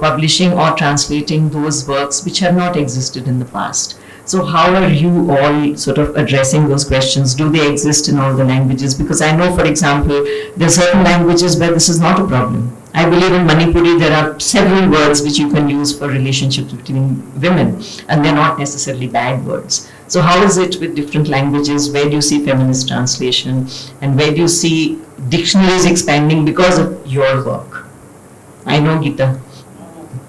publishing or translating those works which have not existed in the past? So how are you all sort of addressing those questions? Do they exist in all the languages? Because I know, for example, there are certain languages where this is not a problem. I believe in Manipuri there are several words which you can use for relationships between women, and they're not necessarily bad words. So how is it with different languages? Where do you see feminist translation, and where do you see dictionaries expanding because of your work? I know, Geeta.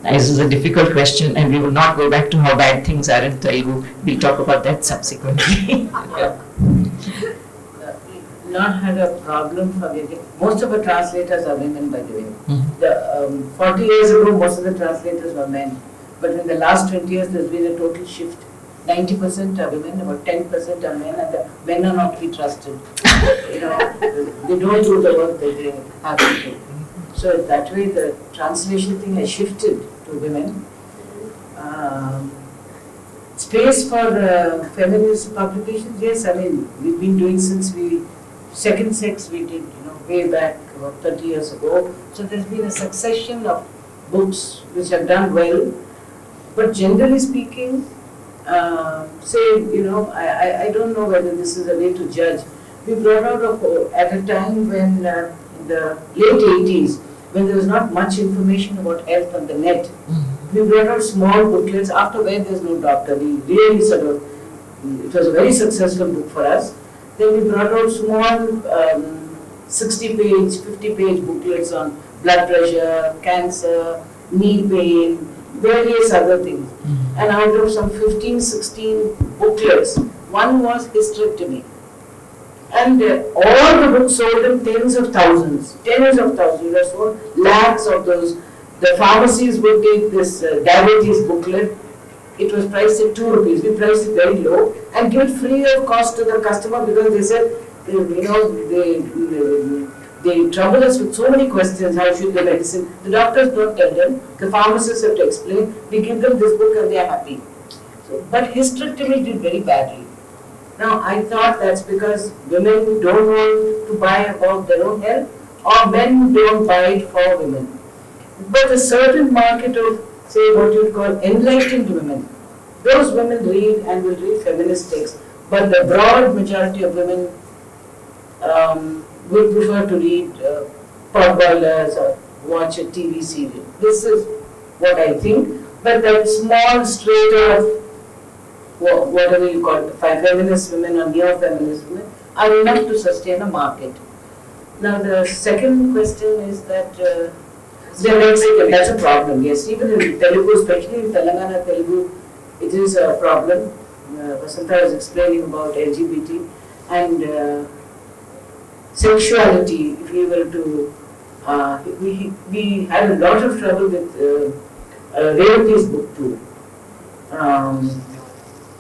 This is a difficult question, and we will not go back to how bad things are in Telugu. We'll talk about that subsequently. Not had a problem for getting. Most of the translators are women, by the way. Mhm. 40 years ago, most of the translators were men. But in the last 20 years, there's been a total shift. 90% are women, about 10% are men, and the men are not to be trusted. You know, they don't do the work that they have to do. So that way, the translation thing has shifted to women. Space for feminist publications, yes, I mean, we've been doing since Second Sex we did, way back about 30 years ago. So there's been a succession of books which have done well. But generally speaking, I don't know whether this is a way to judge. We brought out at a time when, in the late 80s, when there was not much information about health on the net, we brought out small booklets, after where there's no doctor. We really it was a very successful book for us. Then we brought out small 60-page, 50-page booklets on blood pressure, cancer, knee pain, various other things. And out of some 15, 16 booklets, one was hysterectomy. And all the books sold in tens of thousands. We were sold lakhs of those. The pharmacies would take this diabetes booklet. It was priced at 2 rupees. We priced it very low and give it free of cost to the customer because they said, they trouble us with so many questions. How should the medicine? The doctors don't tell them. The pharmacists have to explain. We give them this book and they are happy. But hysterectomy did very badly. Now, I thought that's because women don't want to buy about their own health or men don't buy it for women. But a certain market of, say, what you would call enlightened women, those women read and will read feminist texts. But the broad majority of women will prefer to read potboilers or watch a TV serial. This is what I think. But that small strata of whatever you call it, feminist women or neo-feminist women are enough to sustain a market. Now the second question is that that's a problem, yes. Even in Telugu, especially in Telangana Telugu, it is a problem. Vasanta was explaining about LGBT and sexuality. If we were to, we had a lot of trouble with Revati's book too.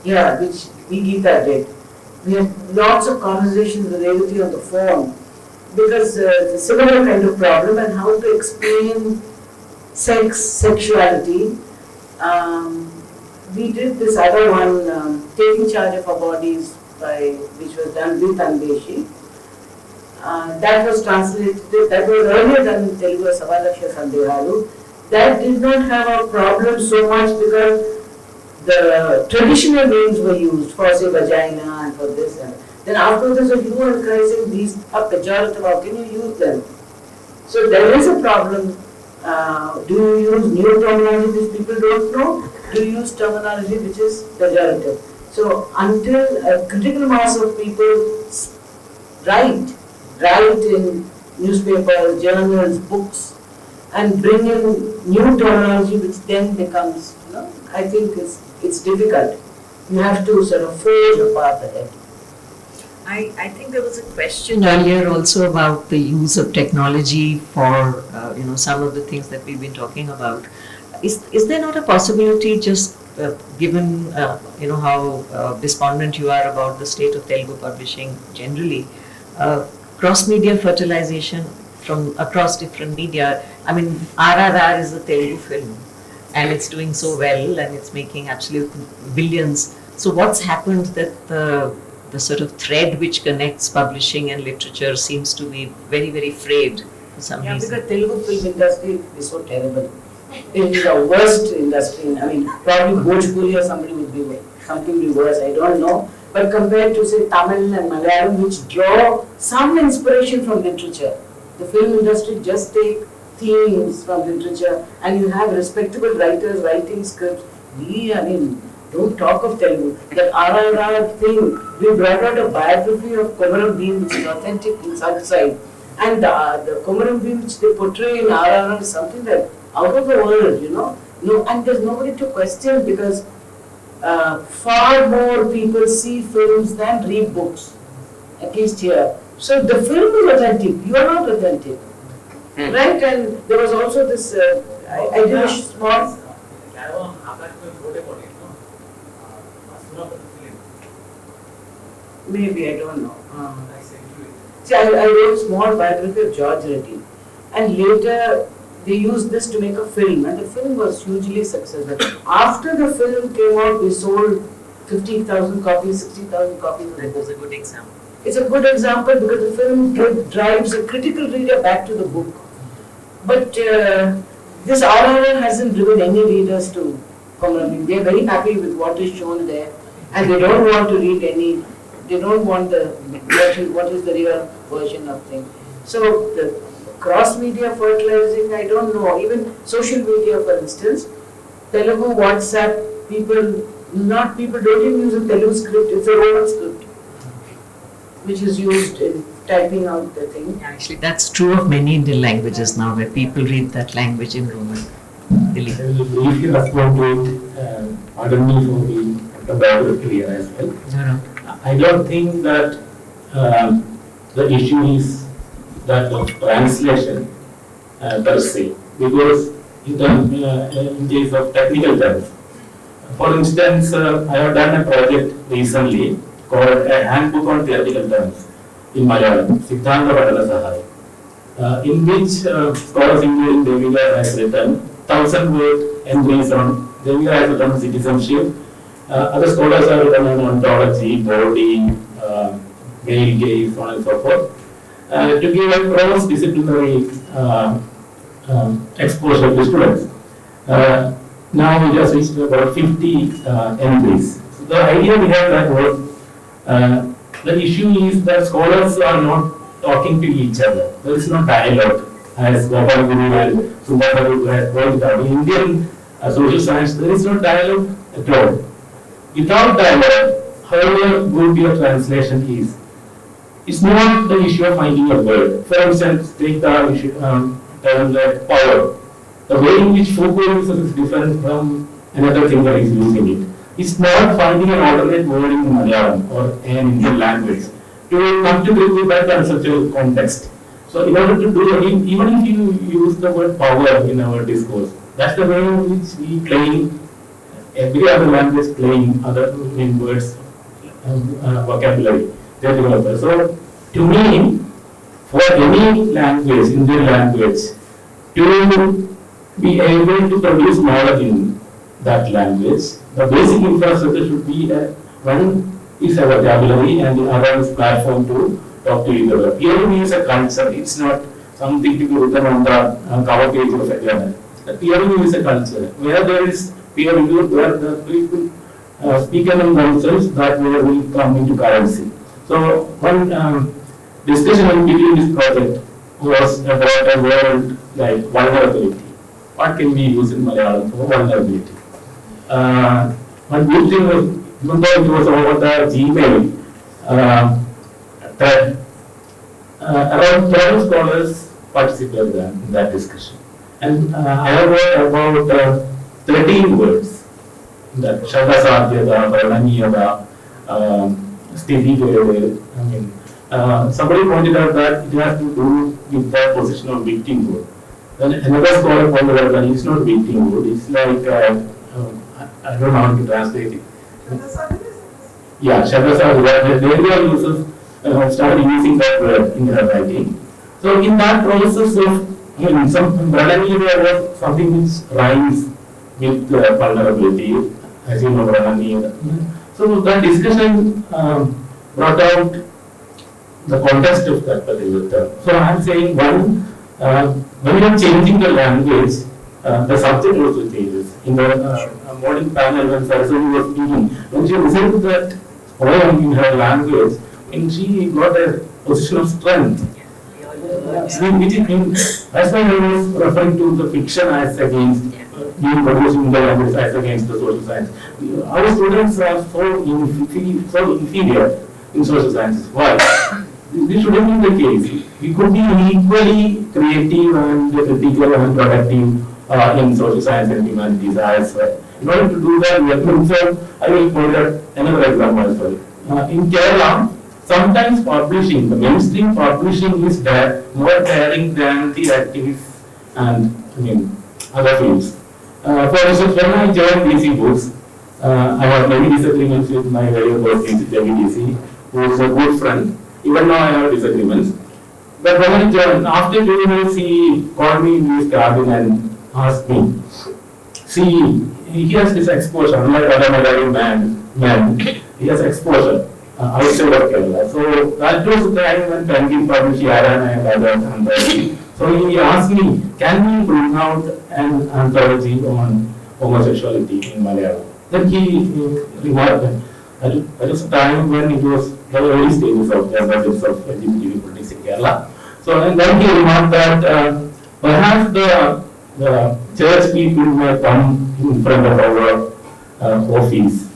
Which we Geeta did. We had lots of conversations with Revati on the phone because it's a similar kind of problem and how to explain sexuality. We did this other one, Taking Charge of Our Bodies, which was done with Andeshi. That was translated, that was earlier done in Telugu, Savalaksha Sandehalu. That did not have a problem so much because the traditional names were used for, say, vagina and for this and then afterwards there's a hue and cry saying these are pejorative, how can you use them? So there is a problem. Do you use new terminology which people don't know? Do you use terminology which is pejorative? So until a critical mass of people write in newspapers, journals, books and bring in new terminology which then becomes, I think it's difficult. You have to sort of forge a path ahead. I think there was a question earlier also about the use of technology for some of the things that we've been talking about. Is there not a possibility, just given how despondent you are about the state of Telugu publishing generally, cross-media fertilization from across different media? I mean, RRR is a Telugu film and it's doing so well and it's making absolute billions. So what's happened that the sort of thread which connects publishing and literature seems to be very, very frayed for some reason? Because Telugu film industry is so terrible. It is the worst industry. I mean, probably Bhojpuri or something worse, I don't know. But compared to, say, Tamil and Malayalam, which draw some inspiration from literature, the film industry just take themes from literature and you have respectable writers writing scripts. Don't talk of Telugu. That RRR thing, we brought out a biography of Komaram Dean which is authentic in such side. And the community which they portray in RRR is something that out of the world, No, and there's nobody to question because far more people see films than read books, at least here. So the film is authentic, you are not authentic. Right? And there was also this, I did a small. Maybe, I don't know. See, I wrote a small biography of George Reddy, and later they used this to make a film, and the film was hugely successful. After the film came out, we sold 50,000 copies, 60,000 copies. That was a good example. It's a good example because the film drives a critical reader back to the book. But this RRR hasn't driven any readers to Conclave. They are very happy with what is shown there, and they don't want to read any. They don't want what is the real version of things. So the cross-media fertilizing, I don't know. Even social media, for instance, Telugu, WhatsApp, people don't even use a Telugu script. It's a Roman script, which is used in typing out the thing. Actually, that's true of many Indian languages now, where people read that language in Roman. If you respond to it, pardon me for being about clear as well. No. I don't think that the issue is that of translation per se, because in case of technical terms, for instance, I have done a project recently called a handbook on theoretical terms in Malayalam, Siddhanta Padala Sahaya, in which scholars including Devika has written 1,000-word entries on Devika has written on citizenship. Other scholars have written on ontology, body, male gaze, so on and so forth, to give a cross-disciplinary exposure to students. Now we just reached about 50 entries. So the idea we have that was, the issue is that scholars are not talking to each other. There is no dialogue, as Gopal Guru and Zubaan has pointed out. In Indian social science, there is no dialogue at all. Without dialogue, however good your translation is, it's not the issue of finding a word. For instance, take the issue, term like power. The way in which Foucault uses is different from another thing that is using it. It's not finding an alternate word in Malayalam or an Indian language to come to grips with that conceptual context. So in order to do it, even if you use the word power in our discourse, that's the way in which we claim every other language claim other main words, vocabulary they develop. So to me, for any language, Indian language, to be able to produce knowledge in that language, the basic infrastructure should be one is a vocabulary and the other is platform to talk to each other. Peer is a culture, it's not something to be written on the cover page of a journal. The peer is a culture. Where there is peer review, where the people speak among themselves, that way will come into currency. So one discussion in between this project was about a word like vulnerability. What can we use in Malayalam for vulnerability? One good thing was, even though it was over the Gmail, that around 12 scholars participated in that discussion. And I have heard about 13 words, that Shadasadhyada, Varnaniyada, Sthiti, I mean, somebody pointed out that it has to do with the position of victim word. Then another scholar pointed out that it's not victim word, it's like, I don't know how to translate it. Yeah, Shadasadhyada, the area users started using that word in their writing. So in that process of, some Varnaniyada was something which rhymes with vulnerability, as you know, Varnaniyada. So that discussion brought out the context of that particular term. So I am saying, one, when you are changing the language, the subject also changes. In the morning panel, when Saraswati was speaking, when she listened to that poem in her language, and she got a position of strength. That's why I was referring to the fiction as against being produced in the language as against the social science. Our students are so inferior in social sciences. Why? this shouldn't be the case. We could be equally creative and critical and productive in social science and humanities as well. In order to do that, we have to observe, I will point out another example as well. In Kerala, sometimes publishing, the mainstream publishing is more daring than the activists and other fields. For instance, when I joined DC Books, I have many disagreements with my very good DC, who is a good friend. Even now I have disagreements. But when I joined, after 2 months, he called me in his cabin and asked me, see, he has this exposure, unlike other Malayalam men, he has exposure outside of Kerala. So that was the time when Penguin published Yaran and other anthology. So he asked me, can we bring out an anthology on homosexuality in Malayalam? Then he remarked that was a time when it was the early stages of development of LGBT politics in Kerala. So and then he remarked that perhaps the church people may come in front of our office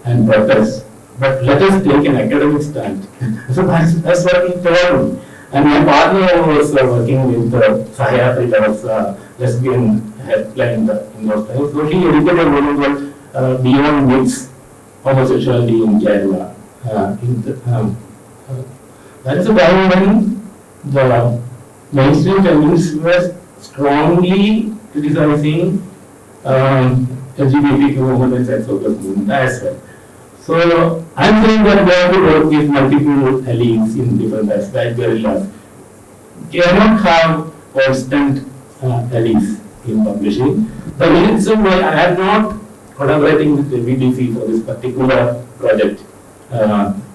and protest, but let us take an academic stand. So that's what he told me. And my partner was working with Sahyatri, that was lesbian helpline in those times. So he edited a volume called Beyond Myths, Homosexuality in Kerala. That is a time when the mainstream feminists were strongly criticizing LGBTQ movement and sex workers movement as well. So I'm saying that we have to work with multiple allies in different aspects, guerrillas. You cannot have constant allies in publishing. The reason why I am not collaborating with the VDC for this particular project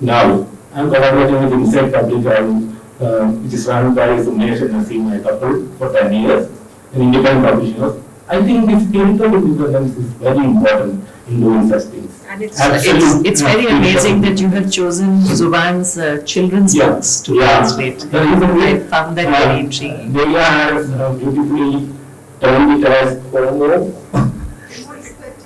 now, I am collaborating with Inside Public which is run by Sumesh and Naseem, my couple, for 10 years, an independent publisher. I think this clinical independence is very important in doing such things. And it's very amazing that you have chosen Zubaan's children's books to translate. I found that very intriguing. Delia has beautifully termed it as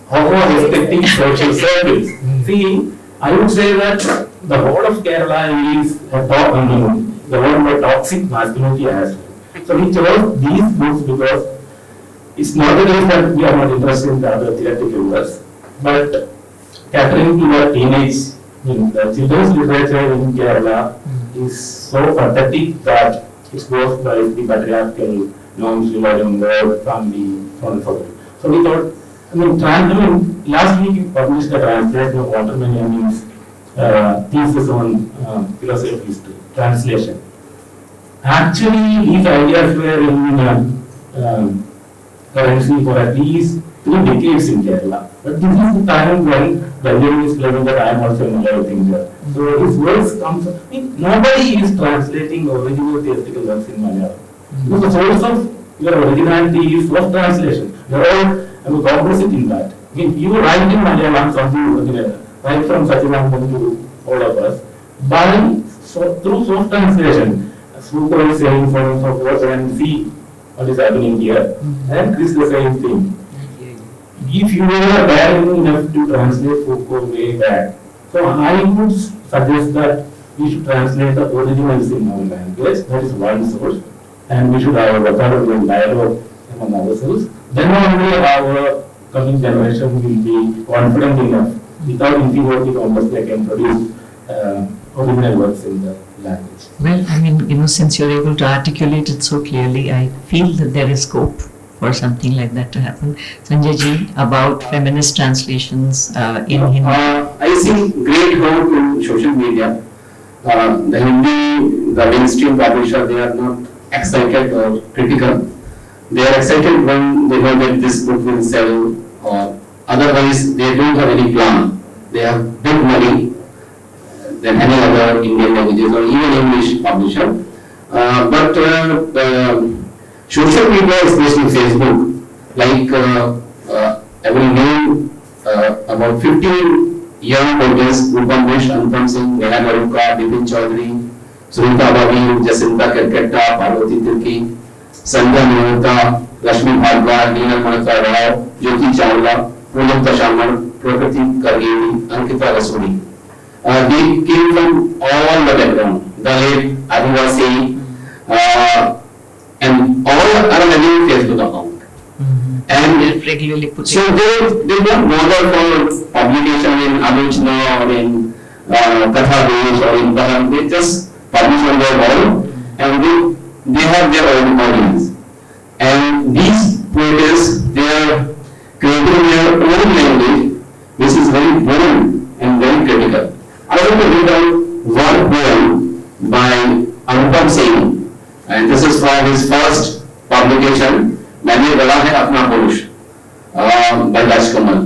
homo-aesthetic social service. See, I would say that the whole of Kerala is the whole of toxic masculinity as well. So we chose these books because it's not the case that we are not interested in the other theoretical works, but catering to the teenage, the children's literature in Kerala is so pathetic that it goes by the patriarchal norms regarding the family, so on and so forth. So we thought, last week we published a translation of Watermelon's thesis on philosophy of history, translation. Actually, these ideas were in currency for at least 3 decades in Kerala. But this is the time when Benjamin is claiming that I am also in another India. So his works comes, nobody is translating original theoretical works in Malayalam. Because the source of your originality is of translation. You are all opposite in that. You write in Malayalam something original, right from Sachidanand to all of us, through source translation. Suko is saying so forth and see what is happening here, and this is the same thing. If you are daring enough to translate Foucault way back, so I would suggest that we should translate the originals in our language. That is one source, and we should have a vocabulary dialogue among ourselves. Then only our coming generation will be confident enough, without inferiority complex, they can produce original works in the language. Well, since you're able to articulate it so clearly, I feel that there is scope for something like that to happen. Sanjay ji, about feminist translations in Hindi. I see great hope in social media. The Hindi, the mainstream publisher, they are not excited or critical. They are excited when they know that this book will sell, or otherwise they don't have any plan. They have big money than any other Indian languages or even English publisher. But social media, especially Facebook, like every name, about 15 young audience who published Anupam Singh, Neha Garuka, Bipin Chaudhary, Sunita Babi, Jacinta Kerketta, Parvati Tirki, Sandhya Mehta, Rashmi Bhagwa, Neenal Manatra Rao, Jyoti Chawla, Poonam Tashamar, Prakriti Kargeni, Ankita Rasuri. They came from all the background. Dalit, Adivasi, and all are having Facebook account. And regularly put so they don't bother for publication in Alochana or in Katha Desh or in Baham. They just publish on their wall and they have their own audience. And these poets, they are creating their own language, which is very bold and very critical. I want to read out one poem by Anupam Singh, and this is from his first publication, मैंने गढ़ा है अपना पुरुष, by Rajkamal.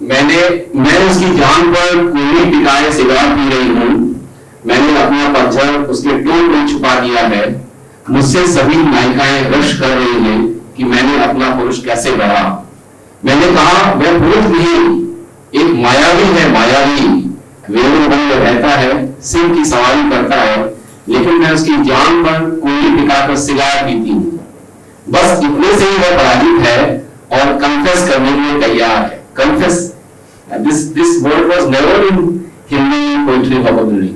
मैं उसकी जान पर कोई टिकाए सिगार पी रही हूँ, मैंने अपना पत्थर उसके टोन में छुपा दिया है, मुझसे सभी नायिकाएं रश कर रही हैं कि मैंने अपना पुरुष कैसे गढ़ा. मैंने कहा वह पुरुष नहीं, एक मायावी है, मायावी वेणु बंद रहता है, सिंह की सवारी करता है, लेकिन मैं उसकी जान पर कोई टिकाकर सिगार पीती हूँ. बस इतने से ही वह पराजित है और कन्फेस करने के लिए तैयार है. Confess, this word was never in Hindi poetry vocabulary.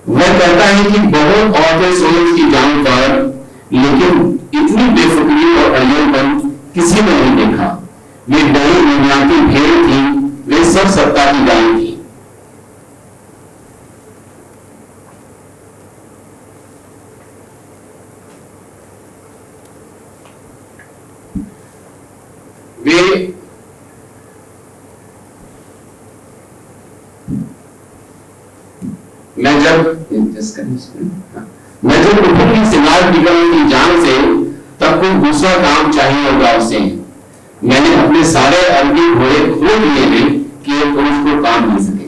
वह कहता है कि बहुत औरतें सोई उसकी जान पर, लेकिन इतनी बेफिक्री और अड़ियलपन किसी ने नहीं देखा. वे डरी दुनियाती भेड़ थी, वे सब सत्ता की गाय थी. वे मैं जब उठूंगी सिंगार निगम की जान से, तब कोई दूसरा काम चाहिए होगा उसे. मैंने अपने सारे अरबी घोड़े खो दिए हैं कि एक पुरुष को काम मिल सके.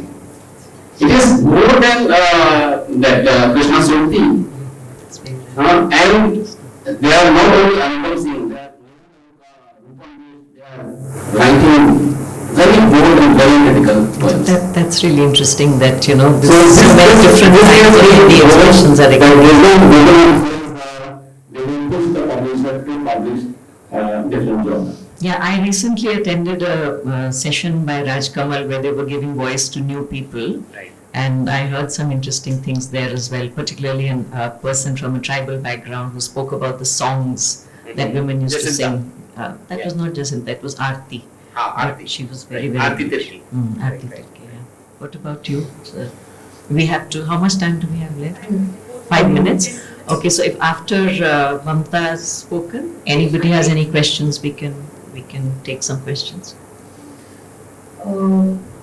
It is more than that Krishna Surti, and they are not only Anupam Singh, they are writing very bold and very critical poems. That's really interesting that, you know, this So is very different kinds of the expressions are They will push the publisher to publish different genres. Yeah, I recently attended a session by Raj Kamal where they were giving voice to new people. Right. And I heard some interesting things there as well, particularly a person from a tribal background who spoke about the songs that women used to Jacinta. sing. That was not Jacinta, that was Aarti. Aarti. But she was very, Right. very Aarti good. Tirki. Aarti Right. Tirki, yeah. What about you? So, we have to, how much time do we have left? 5 minutes? Okay, so if after Mamta has spoken, anybody has any questions, we can take some questions.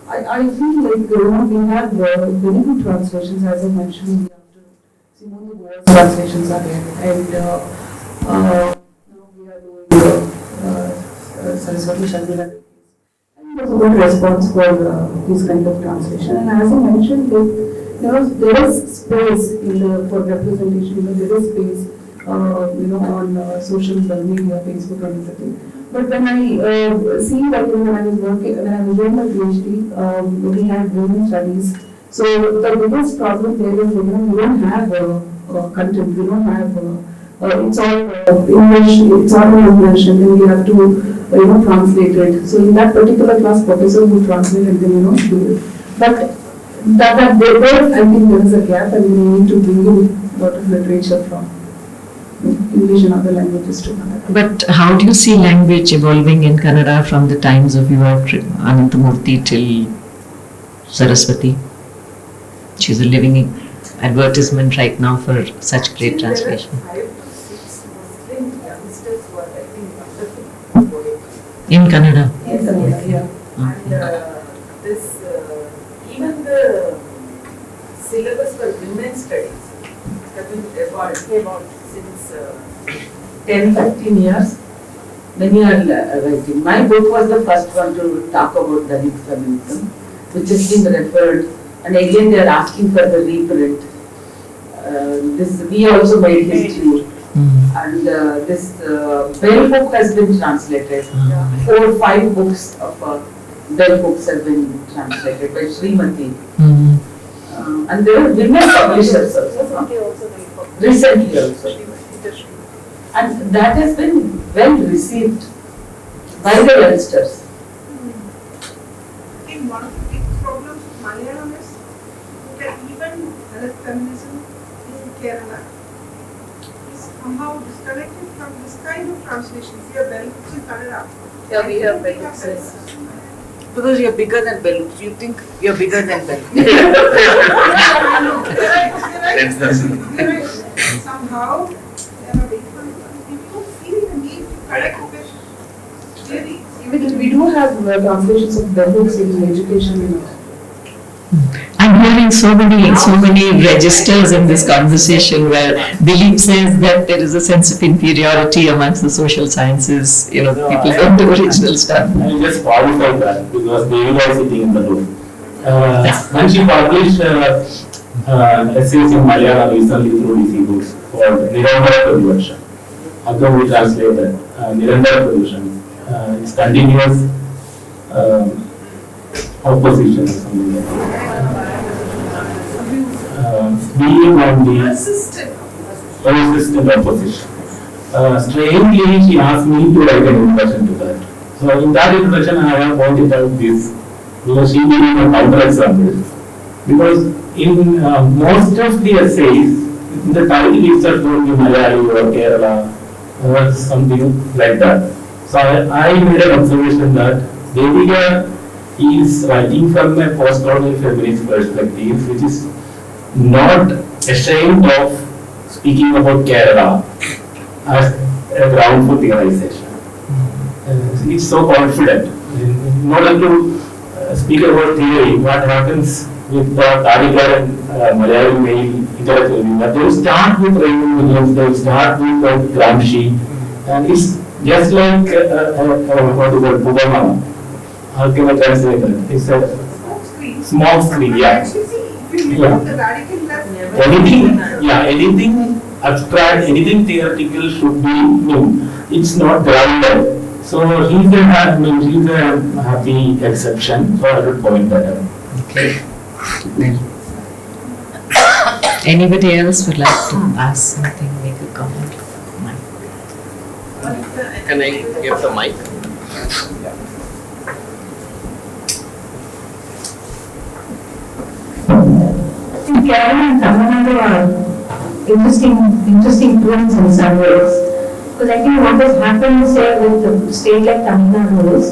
I feel like we have very good translations, as I mentioned. We have to Simone de Beauvoir's translations are there, and now we are doing Saraswati Chandra. And there's a good response for this kind of translation. And as I mentioned, there is space for representation. There is space, on social media, Facebook, and everything. But when I see that when I was doing my PhD, we had women studies. So the biggest problem there is, we don't have content. We don't have. It's all English. It's all in English, and then we have to translate it. So in that particular class, professor will translate and then do it. But that there, I think there is a gap, and we need to bring in a lot of literature from English and other languages to Kannada. But how do you see language evolving in Kannada from the times of your Anantamurthy till Saraswati? She's a living advertisement right now for such great translation. There are 5 to 6 Muslim youngsters who are writing wonderful poetry. In Kannada? Yes, yeah. And this, even the syllabus for women's studies have been evolved since 10-15 years. Many are writing. My book was the first one to talk about Dalit feminism, which has been referred, and again they are asking for the reprint. We also made history, and this Bell book has been translated. 4 or 5 books of Bell books have been translated by Srimati. And there are women publishers also. Recently also. And that has been well received by the youngsters. I think one of the big problems with Malayalam is that even Dalit feminism in Kerala is somehow disconnected from this kind of translations. We are Belux in Kannada. Yeah, we have Belux. Because you're bigger than Belux. You think you're bigger than Belux. Somehow, there are people feel the need to correct this. Really. Even we do have translations of Belux in education. I'm hearing so many registers in this conversation where Dilip says that there is a sense of inferiority amongst the social sciences. People don't do original stuff. I just qualify that because they were sitting in the room. When she published essays in Malayalam recently through DC books called Nirandara Production, again we translated Nirandara Production. It's continuous opposition or something like that. Being on the persistent opposition. Strangely, she asked me to write an introduction to that. So in that introduction, I have pointed out this because she gave me a counter example. Because in most of the essays, the title itself will be Malayali or Kerala or something like that. So I made an observation that Devika is writing from a post-colonial feminist perspective, which is not ashamed of speaking about Kerala as a ground for theorization. It's so confident. In order to speak about theory, what happens with the Karikar and Malayalam male intellectual, that they start with Raymond Williams, they start with Gramsci, and it's just like what is it, Obama. How can I translate that? It's a small screen, yeah. Anything abstract, anything theoretical should be, it's not grounded. So he's a happy exception, so I would point that out. Okay. Anybody else would like to ask something, make a comment? Can I give the mic? Kerala and Tamil Nadu are interesting twins in some ways. Because I think what has happened, say, with a state like Tamil Nadu is,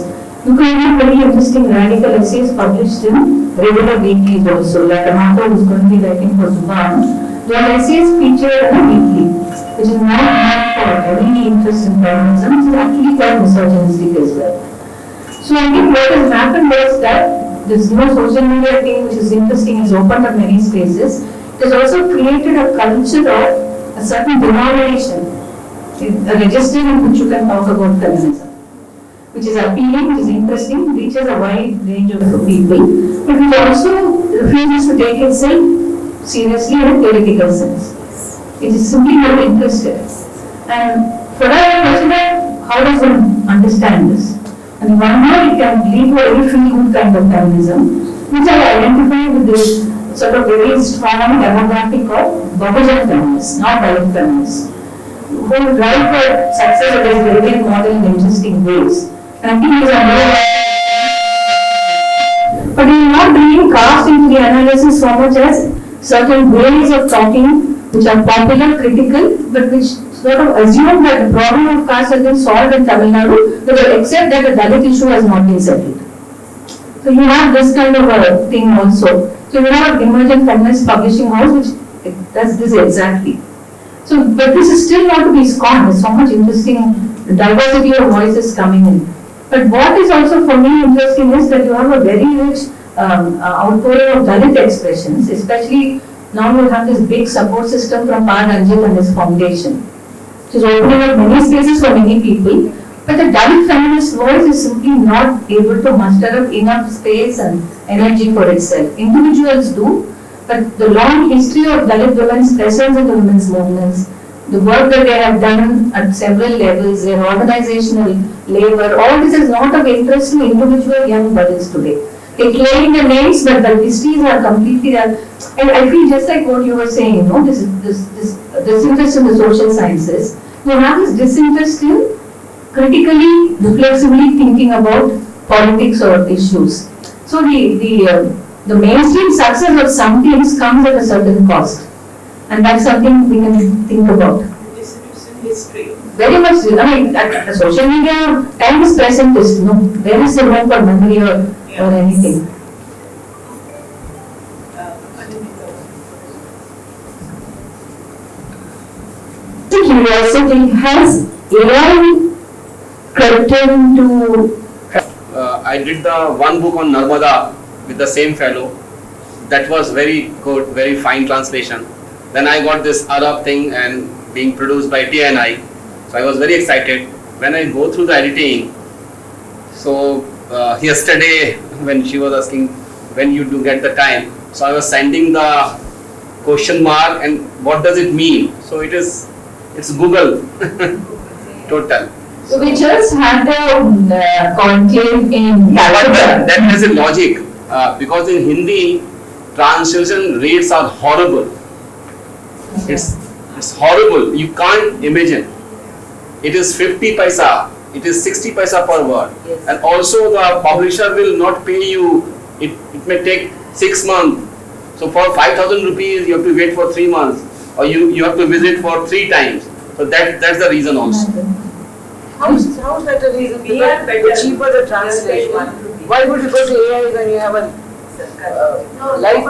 you can read very interesting radical essays published in regular weeklies also. Like Amata who's going to be writing for Zubaan, their essays feature in a weekly, which is not meant for any interest in feminism. It's actually quite misogynistic as well. So I think what has happened was that this social media thing, which is interesting, has opened up many spaces. It has also created a culture of a certain denomination, a register in which you can talk about feminism, which is appealing, which is interesting, reaches a wide range of people, but which also refuses to take itself seriously in a theoretical sense. It is simply not interested. And for that question, how does one understand this? And one more, it can lead to a very feel-good kind of feminism, which I identify with this sort of very strong demographic of Bahujan feminists, not Dalit feminists, who drive for success of this European model in interesting ways. And I think these are more. But we are not being cast into the analysis so much as certain ways of talking which are popular, critical, but which sort of assume that the problem of caste has been solved in Tamil Nadu, but except that the Dalit issue has not been settled. So you have this kind of a thing also. So you have an emergent feminist publishing house which does this exactly. So, but this is still not to be scorned. There's so much interesting diversity of voices coming in. But what is also for me interesting is that you have a very rich outpouring of Dalit expressions, especially now you have this big support system from Par Ranjit and his foundation, which is opening up many spaces for many people. But the Dalit feminist voice is simply not able to muster up enough space and energy for itself. Individuals do, but the long history of Dalit women's presence in the women's movements, the work that they have done at several levels, their organizational labor, all this is not of interest to individual young Dalits today. They claim the names, but the histories are completely. And I feel just like what you were saying, this disinterest in the social sciences. You have this disinterest in critically, reflexively thinking about politics or issues. So the the mainstream success of some things comes at a certain cost. And that's something we can think about. Distribution history. Very much, I mean, at social media, time is present, no, there is a room for memory or anything. Curiosity, has AI crept into? I did the one book on Narmada with the same fellow. That was very good, very fine translation. Then I got this Arab thing and being produced by TNI. So I was very excited. When I go through the editing, so yesterday when she was asking when you do get the time, so I was sending the question mark and what does it mean? So it's Google total. So we just had the conclave in Calcutta. That has a logic because in Hindi translation rates are horrible. It's horrible. You can't imagine. It is 50 paisa. It is 60 paisa per word. Yes. And also the publisher will not pay you. It may take 6 months. So for 5,000 rupees you have to wait for 3 months, or you have to visit for 3 times. So that's the reason also. How's that a reason? We are better. The cheaper the translation. Why would you go to AI when you have a life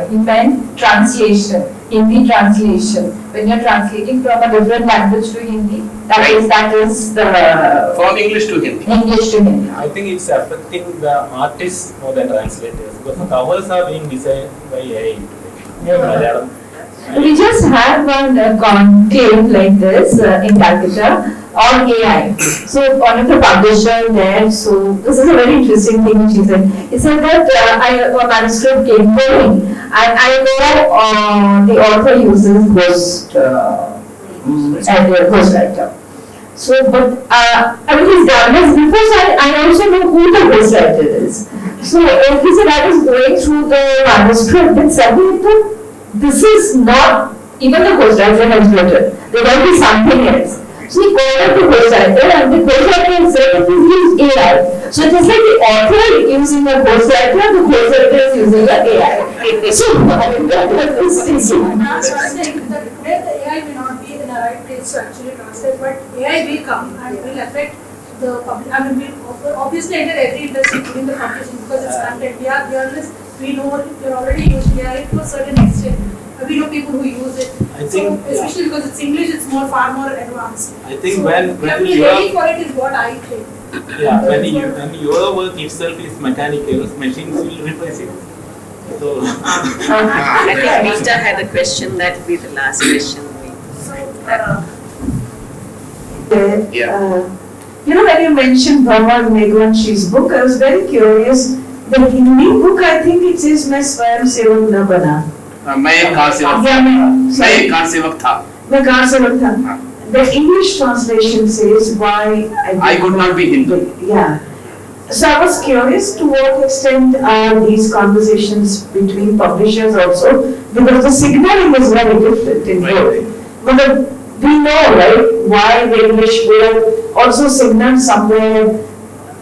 He meant translation, Hindi translation. When you're translating from a different language to Hindi, that is the From English to Hindi. English to Hindi. I think it's affecting the artists more than translators because the covers are being designed by AI today. We just had one conclave like this in Calcutta on AI. So one of the publisher there, so this is a very interesting thing which he said. He said that a manuscript came going and I know the author uses ghost and ghostwriter. So but I mean he's done this because I also know who the ghostwriter is. So he said I was going through the manuscript and suddenly this is not even the ghostwriter has written. There might be something else. So he called up the ghostwriter and the ghostwriter said that he used AI. So it is like the author using a ghostwriter, the ghostwriter is using the AI. So that was this thing. So I'm saying that today the AI may not be in the right place to actually translate, but AI will come and will affect the public. I mean, will obviously enter every industry, including the publishing, because it's content. We are journalists. We know you're already using AI to a certain extent. We know people who use it. I think, especially because it's English, it's far more advanced. I think so when you have to be ready for it is what I think. when your work itself is mechanical, machines will replace it. So I think Rita had a question, that would be the last question. You know, when you mentioned Brahma Megwanshi's book, I was very curious. The Hindi book, I think it says मैं स्वयं सेवक न बना. मैं एक car सेवक था. मैं कार सेवक था. The English translation says why I could not be Hindu. Yeah. So I was curious to what extent are these conversations between publishers also, because the signaling is very different in both. But we know, right, why the English will also signal somewhere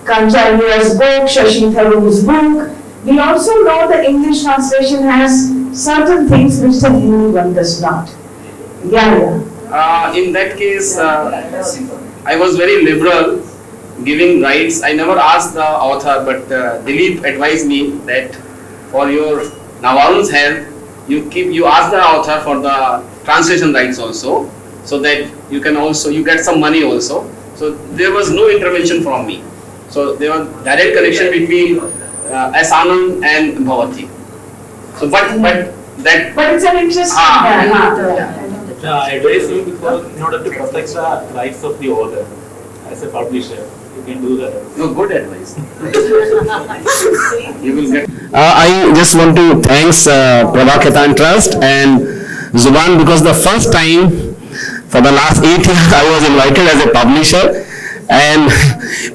Kancharya's book, Shashi Tharoor's book. We also know the English translation has certain things which the Hindi one does not. In that case, I was very liberal giving rights. I never asked the author, but Dilip advised me that for your Navarun's help, you ask the author for the translation rights also, so that you get some money also. So there was no intervention from me. So there was direct connection between S. Anand and Bhavati. So but it's an interesting I advise you because in order to protect the rights of the author, as a publisher, you can do that. No, good advice. You will get. I just want to thanks Prabhakatan Trust and Zubaan, because the first time for the last 8 years I was invited as a publisher, and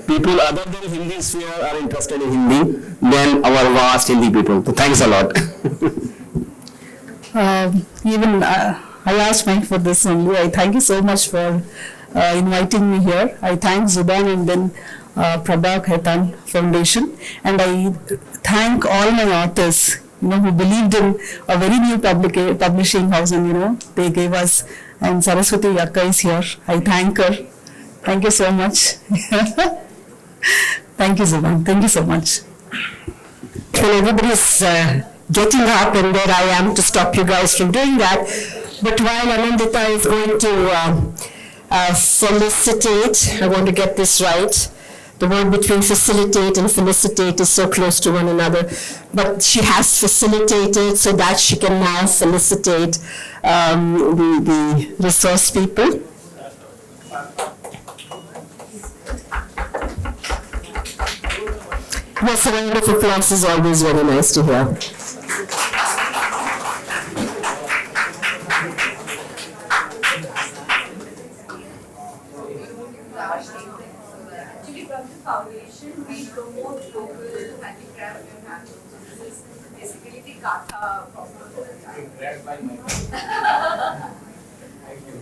people other than Hindi sphere are interested in Hindi than our vast Hindi people. So thanks a lot. I asked Mike for this only. I thank you so much for inviting me here. I thank Zubaan and then Prabha Khaitan Foundation, and I thank all my authors, who believed in a very new publishing house, and they gave us, and Saraswati Akka is here. I thank her. Thank you so much. Thank you, Zubaan. Thank you so much. Well, everybody's getting up, and there I am to stop you guys from doing that. But while Anandita is going to felicitate, I want to get this right. The word between facilitate and felicitate is so close to one another. But she has facilitated so that she can now felicitate the resource people. Yes, a round of applause is always very nice to hear. Actually, from the foundation, we promote local handicraft and handloom. So this is basically the Katha Thank you.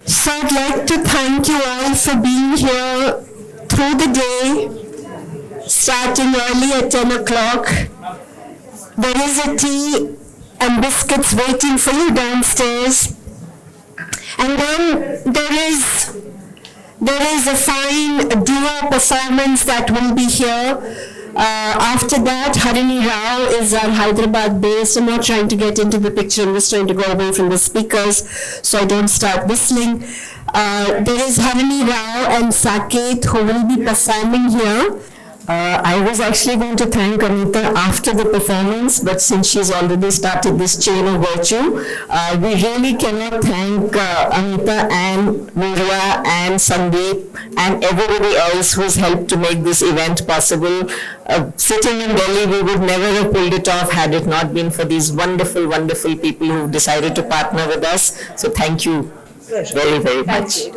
So I'd like to thank you all for being here through the day, starting early at 10 o'clock. There is a tea and biscuits waiting for you downstairs. And then there is a fine duo performance that will be here. After that, Harini Rao is our Hyderabad based. I'm not trying to get into the picture, I'm just trying to go away from the speakers so I don't start whistling. There is Harini Rao and Saket who will be performing here. I was actually going to thank Anita after the performance, but since she's already started this chain of virtue, we really cannot thank Anita and Nuria and Sandeep and everybody else who's helped to make this event possible. Sitting in Delhi, we would never have pulled it off had it not been for these wonderful, wonderful people who decided to partner with us. So thank you very, very much.